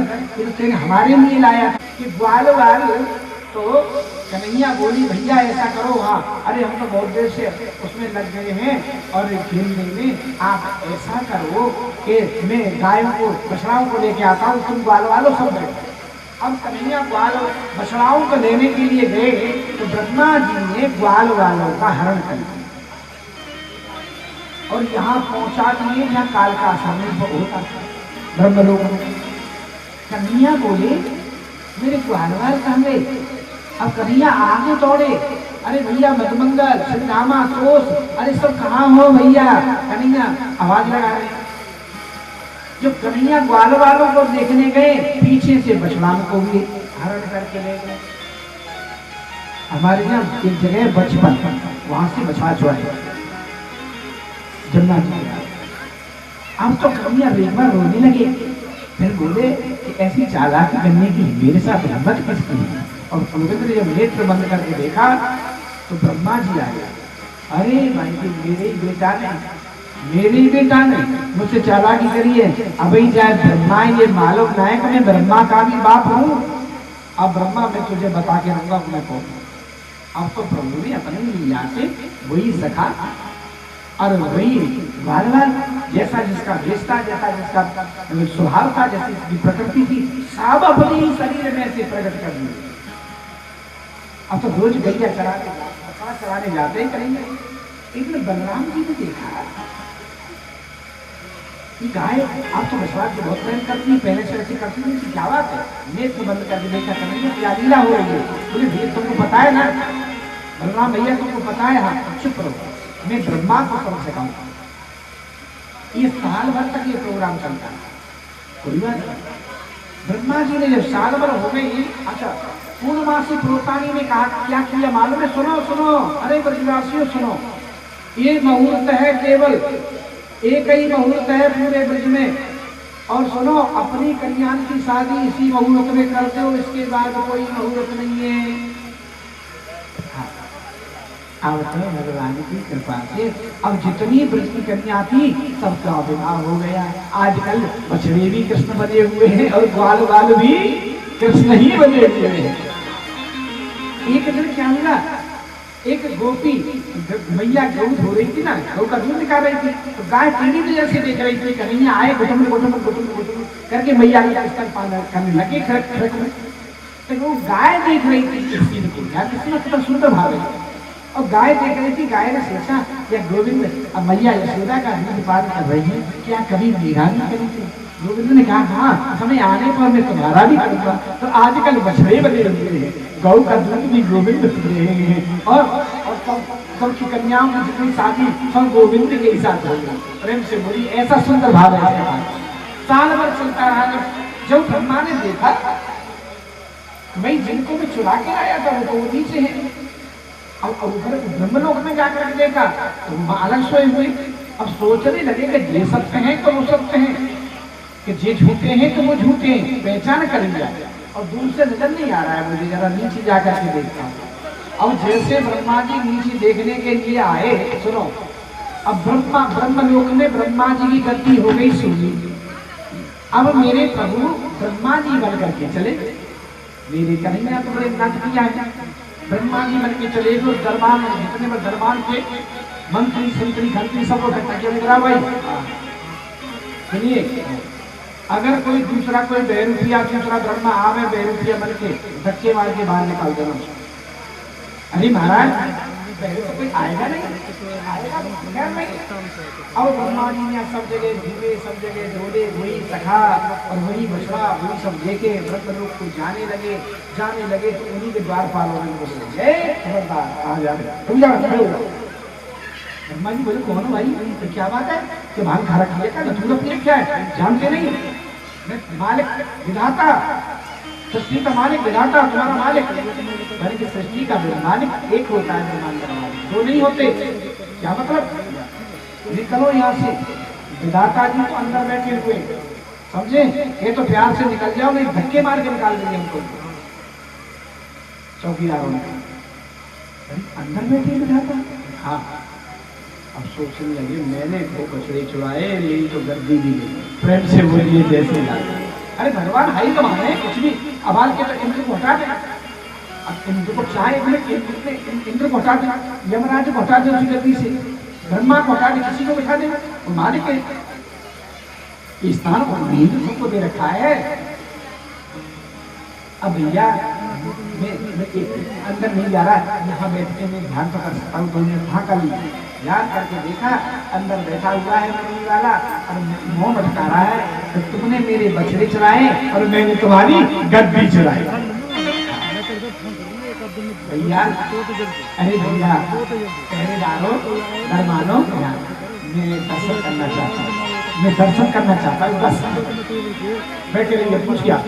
फिर हमारे लिए लाया कि ग्वाल वाल। तो कन्हैया बोली भैया ऐसा करो हाँ, अरे हम तो बहुत देर से उसमें लग गए हैं और खेलने में, आप ऐसा करो कि मैं गायों को बछड़ाओं को लेके आता हूँ, तुम ग्वाल वालों सब बैठो। अब कन्हैया ग्वाल बछड़ाओं को लेने के लिए गए तो ब्रह्मा जी ने ग्वाल वालों का हरण कर दिया और यहाँ पहुंचा दिए जहाँ काल का आसानी होता था ब्रह्मलोक में। कन्हैया बोले मेरे ग्वाल वाल कहाँ गए? अब कन्हैया आगे दौड़े, अरे भैया मधुमंगल, श्रीरामा, तोष, अरे सब कहाँ हो भैया? कन्हैया आवाज लगा रहे। जो कन्हैया ग्वाल वालों को देखने गए, पीछे से बछड़ान को भी हरण करके ले गए। हमारे यहाँ एक जगह बचपन, वहां से बछड़ा चुराए जमुना जी। अब तो कन्हैया एक बार रोने लगे, फिर बोले कि ऐसी चालाकी करने की मेरे साथ हिम्मत किसकी है? और गोविंद ने जब नेत्र बंद करके देखा तो ब्रह्मा जी आए। अरे भाई जी, मेरे ही बेटा ने, मेरे ही बेटा ने मुझसे चालाकी करी है। अभी जाए ब्रह्मा, ये मालूम नायक, मैं ब्रह्मा का भी बाप हूँ। अब ब्रह्मा मैं तुझे बता के रहूंगा मैं कौन। अब तो प्रभु ने अपनी लीला से वही सखा और वही बार जैसा जिसका भेष था, जैसा जिसका स्वभाव था, जैसी जिसकी प्रकृति थी, सब अपने ही शरीर में से प्रकट कर दिए। अब तो रोज गैया चराने जाते ही करेंगे। एक दिन बलराम जी ने देखा कि गाय अब तो विश्वास से बहुत प्रेम करती है, पहले से ऐसी करती थी, क्या बात है? नेत्र बंद करके देखा करेंगे क्या लीला हो रही है। बोले भैया तुमको पता है ना? बलराम भैया तुमको पता है? हाँ। चुप रहो, मैं ब्रह्मा को समझ सकाऊंगा। ये साल भर तक ये प्रोग्राम चलता है, कोई बात नहीं। ब्रह्मा जी ने जब साल भर हो गई, अच्छा पूर्णमासी प्रोतानी ने कहा क्या किया मालूम है? सुनो सुनो, अरे ब्रजवासियों सुनो, ये मुहूर्त है, केवल एक ही मुहूर्त है पूरे ब्रज में, और सुनो अपनी कल्याण की शादी इसी मुहूर्त में करते हो, इसके बाद कोई मुहूर्त नहीं है। अब तो भगवान की कृपा से अब जितनी ब्रज की कन्या थी सबका विवाह हो गया। आजकल बछड़े भी कृष्ण बने हुए हैं और ग्वाल बाल भी कृष्ण ही बने हुए हैं। एक दिन क्या हुआ, एक गोपी मैया गौ धो रही थी ना, गौ का दूध निकाल रही थी, तो गाय टीवी में जैसे देख रही थी, कन्हैया आए घुटम घुटम घुटम घुटम करके मैया का स्तन पान करने लगे। तो वो गाय देख रही थी इस चीज को, यार कितना कितना सुंदर भाव है। और गाय देख रही थी, गाय ने सोचा या गोविंद अब मैया यशोदा का दूध पान कर रही है, क्या कभी मीरा नहीं करी थी? गोविंद ने कहा हाँ, समय आने पर मैं तुम्हारा भी करूंगा। तो आजकल बछड़े बने हुए हैं, गौ का दूध भी गोविंद पी रहे हैं, और सबकी कन्याओं की जितनी शादी सब गोविंद के ही साथ होगी। प्रेम से बोली, ऐसा सुंदर भाव है। साल भर चलता रहा। जब ब्रह्मा ने देखा भाई जिनको मैं चुरा के आया था वो तो वो नीचे है, अब उधर ब्रह्मलोक में जाकर देखा तो अलग सोए हुए। अब सोचने लगे कि ये सत्य हैं तो वो सत्य हैं, कि ये झूठे हैं तो वो झूठे हैं, पहचान कर लिया। और दूर से नजर नहीं आ रहा है मुझे, जरा नीचे जाकर के देखता हूँ। अब जैसे ब्रह्मा जी नीचे देखने के लिए आए, सुनो, अब ब्रह्मलोक में ब्रह्मा जी की गद्दी हो गई सुनी। अब मेरे प्रभु ब्रह्मा जी बन करके चले, मेरे कन्हैया तो बड़े नाच किया है, ब्रह्मा जी बन के चले गए। दरबार में जितने में दरबार के मंत्री संतरी घंटी सबको इकट्ठा किया। भाई सुनिए, अगर कोई दूसरा कोई बेरूपिया दूसरा ब्रह्मा आवे बेरूपिया बन के धक्के मार के बाहर निकाल देना। अरे महाराज कोई आएगा नहीं, आएगा नहीं। और ब्रह्मा जी ने सब जगह घूमे, सब जगह ढोले, वही सखा और वही बछड़ा वही सब लेके ब्रह्मलोक को जाने लगे तो उन्हीं के द्वारपाल ब्रह्मा जी बोले कौन भाई, तो क्या बात है कि भांग खा रखी है, धूल पिए क्या है, जानते नहीं? मालिक विधाता, सृष्टि का मालिक विधाता, तुम्हारा मालिक बल्कि सृष्टि का मालिक एक होता है, निर्माण करने वाले दो नहीं होते। क्या मतलब? निकलो यहाँ से। विधाता जी तो अंदर बैठे हुए, समझे? ये तो प्यार से निकल जाओ, नहीं धक्के मार के निकाल देंगे हमको चौकीदारों ने। अंदर बैठे विधाता, हाँ। अब सोचने लगे मैंने तो बछड़े चुराए, मेरी तो गद्दी भी गई। प्रेम से बोलिए जैसे लागे। अरे भगवान हाई कमाने कुछ भी अबाल के तो इंद्र को हटा दे। अब इंद्र को चाहे इंद्र को हटा दे, यमराज को हटा दे उसी गद्दी से, ब्रह्मा को हटा दे, किसी को बिठा दे, वो मालिक है। इस स्थान को नींद सबको दे रखा है। अब भैया मैं अंदर नहीं जा रहा, यहाँ बैठ के मैं ध्यान तो कर सकता हूँ, तो वहाँ का ध्यान करके देखा अंदर बैठा हुआ है मरने वाला और मुंह मटका रहा है, तो तुमने मेरे बछड़े चुराए और मैंने तुम्हारी गद्दी चुराई। भैया अरे भैया पहरेदारों दरबारों मैं दर्शन करना चाहता हूँ, मैं दर्शन करना चाहता हूँ, बस बैठे रहिए। पूछ गया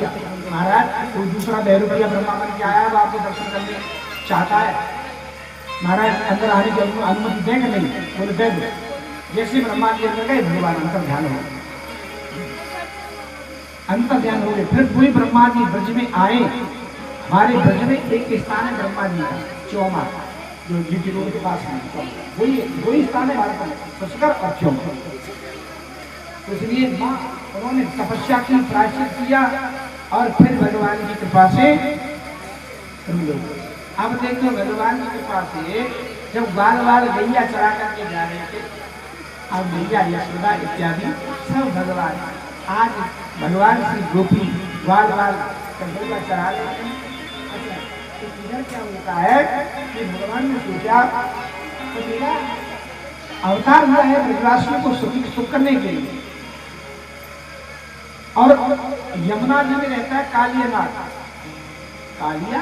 महाराज कोई दूसरा 2 रुपया ब्रह्मा बन के आया है आपके दर्शन करने चाहता है, महाराज अंदर आने की अनुमति देंगे नहीं? बोले दे दो। जैसे ब्रह्मा जी अंदर गए भगवान अंतर ध्यान हो अंतर ध्यान हो गए। फिर वही ब्रह्मा जी ब्रज में आए। हमारे ब्रज में एक स्थान है ब्रह्मा जी का चौमा, जो जीटी रोड के पास है, वही स्थान है भारत में, पुष्कर और चौमा। तो इसलिए माँ उन्होंने तपस्या की, प्रायश्चित किया और फिर भगवान की कृपा से अब देखो भगवान की कृपा से जब बार बार गैया चरा करके जा रहे थे, अब गैया यशोदा इत्यादि सब भगवान, आज भगवान श्री गोपी बार बार गैया चरा रहे हैं। तो इधर क्या होता है कि भगवान ने सोचा तो मेरा अवतार हुआ है ब्रजवासियों को सुख करने के लिए। और यमुना जी में रहता है कालिया नाग। कालिया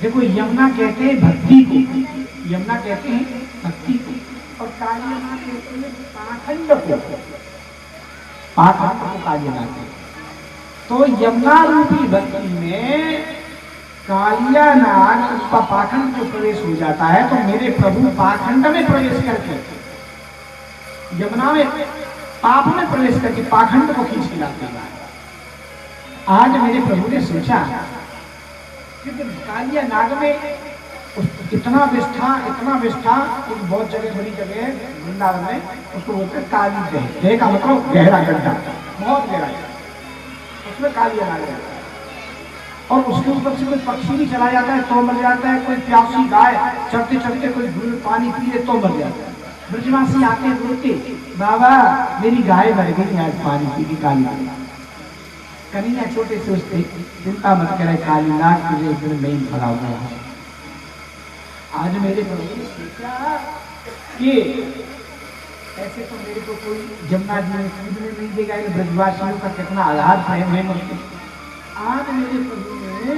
देखो यमुना कहते हैं भक्ति को, यमुना कहते हैं भक्ति को, और कालिया नाग कहते हैं पाखंड को, पाखंड को कालिया नाग। तो यमुना रूपी भक्ति में कालिया नाग उसका पाखंड जो प्रवेश हो जाता है, तो मेरे प्रभु पाखंड में प्रवेश करके, यमुना में पाप में प्रवेश करके पाखंड को खींच के लाते हैं। आज मेरे प्रभु ने सोचा क्योंकि कालिया नाग में इतना विष्ठा एक बहुत जगह बड़ी जगह है वृंदावन में, उसको बोलते हैं काली गह। गह का मतलब गहरा गड्ढा, बहुत गहरा, उसमें कालिया नाग रहता है। और उसके ऊपर से कोई पक्षी भी चला जाता है तो मर जाता है, कोई प्यासी गाय चढ़ते चढ़ते कोई पानी पी ले तो मर जाता है। ब्रजवासी आते बोलते बाबा मेरी गाय मर गई आज पानी पी की काली। कन्हैया छोटे से उससे चिंता मत करे, काली नाग तुझे एक दिन नहीं फला हुआ। आज मेरे प्रभु ने सोचा कि ऐसे तो मेरे को कोई जमुना जी में कूदने नहीं देगा, ब्रजवासियों का कितना आधार प्रेम है मुझे। आज मेरे प्रभु ने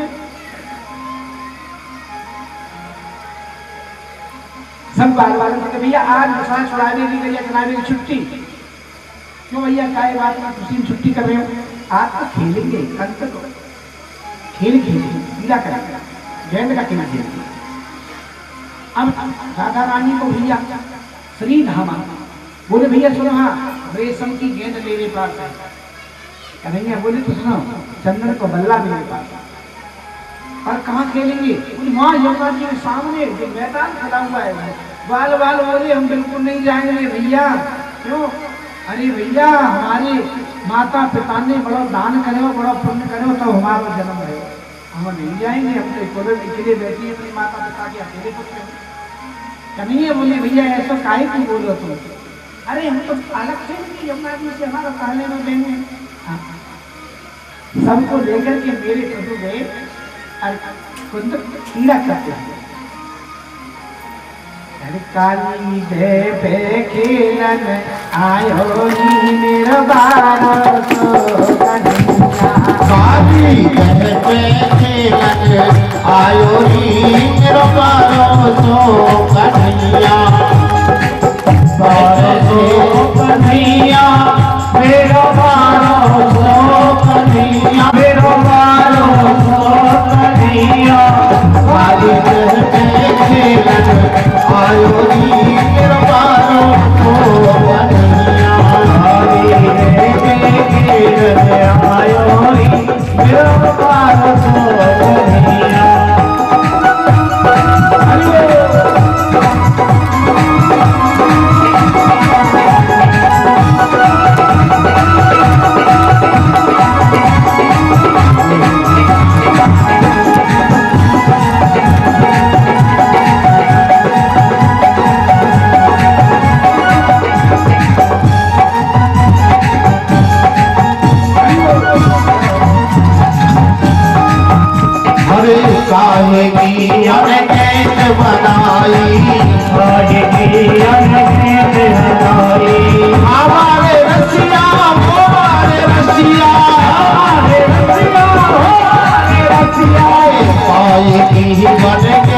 सब बार बार कहते भैया आज मसाला छुड़ाने की गैया चलाने की छुट्टी क्यों भैया, काय बात में खुशी छुट्टी कर रहे हो? आज तो खेलेंगे, कल तक खेल खेलेंगे, पीला करेंगे, गेंद का खेल खेलेंगे। अब राधा रानी को भैया श्री धामा बोले भैया सुनो, हाँ रेशम की गेंद मेरे पास है। कन्हैया बोले तो सुनो चंदन को बल्ला मेरे पास। और कहाँ खेलेंगे? वहाँ यमुना जी के सामने जो मैदान खड़ा हुआ है। बाल बाल बोले हम बिल्कुल नहीं जाएंगे भैया। क्यों? अरे भैया हमारे माता पिता ने बड़ा दान करे हो, बड़ा पुण्य करे हो, तो हमारा जन्म है, हम नहीं जाएंगे। हम तो इकोले अकेले बैठी है अपनी माता पिता के अकेले पुत्र। कन्हैया बोले भैया ऐसा काहे क्यों बोल रहे तुम? अरे हम तो अलग खेलेंगे, यमुना जी से हमारा कहने में देंगे। सबको लेकर के मेरे प्रभु गए कुंद कीड़ा करते हैं। काली जय पे खेलन आयो नी मेरा बारो सो कन्हैया। काली जय पे खेलन आयो नी मेरा बारो सो कन्हैया। बारो सो कन्हैया मेरा बारो सो कन्हैया, मेरा बारो सो कन्हैया। काली जय पे खेलन आयो नी मेरा बारो सो कन्हैया। काली जय पे खेलन आयो नी मेरा बारो सो कन्हैया। काहे की अनकेत बनाई, काहे की अनकेत बनाई। हमारे रसिया हमारे रसिया, हमारे रसिया हमारे रसिया। काहे की अनकेत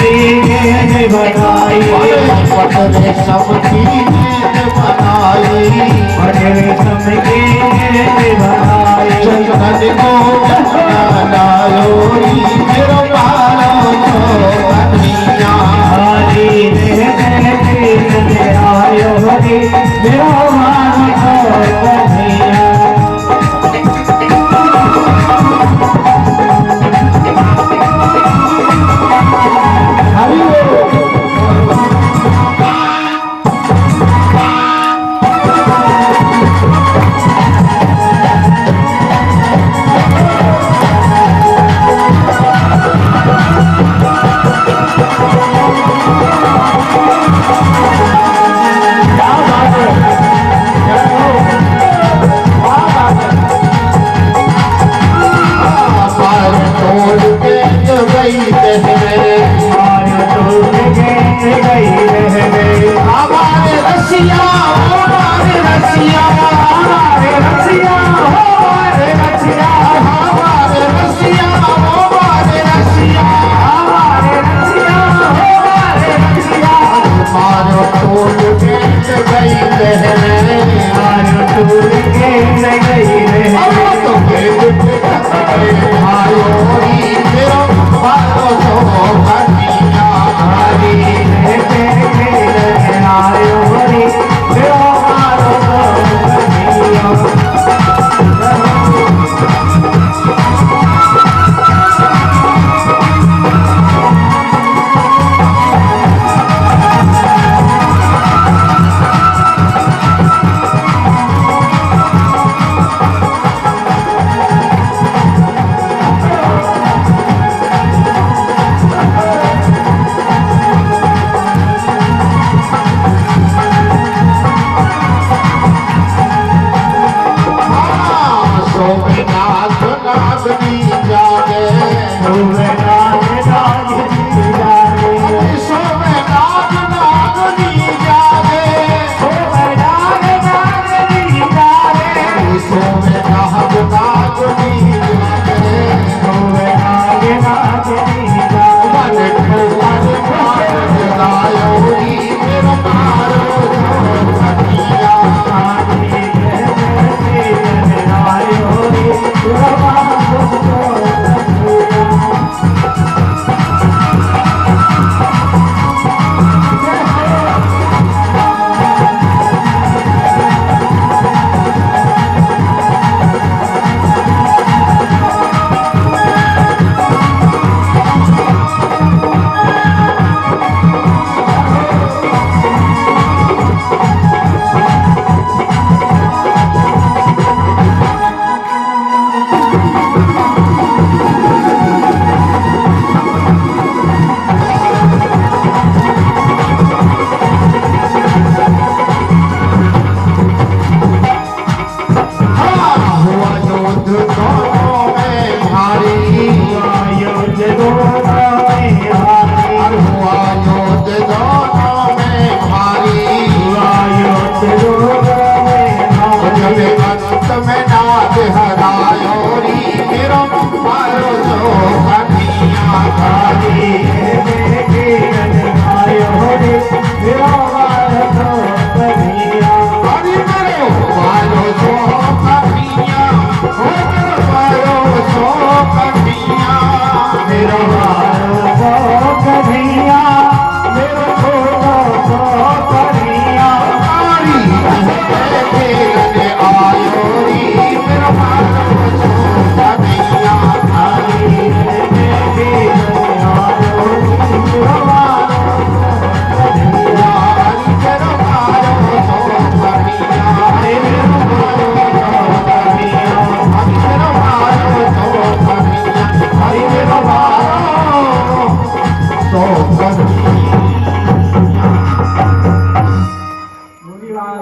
गेंद बनाई पट रेशम की गेंद बनाई बड़े रेशम की गेंद बनाई चंदन को लायो री मेरो बालो तो कन्हैया हरी रे आयो हरी मेरो मान कन्हैया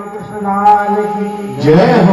कृष्ण लाल की जय हो।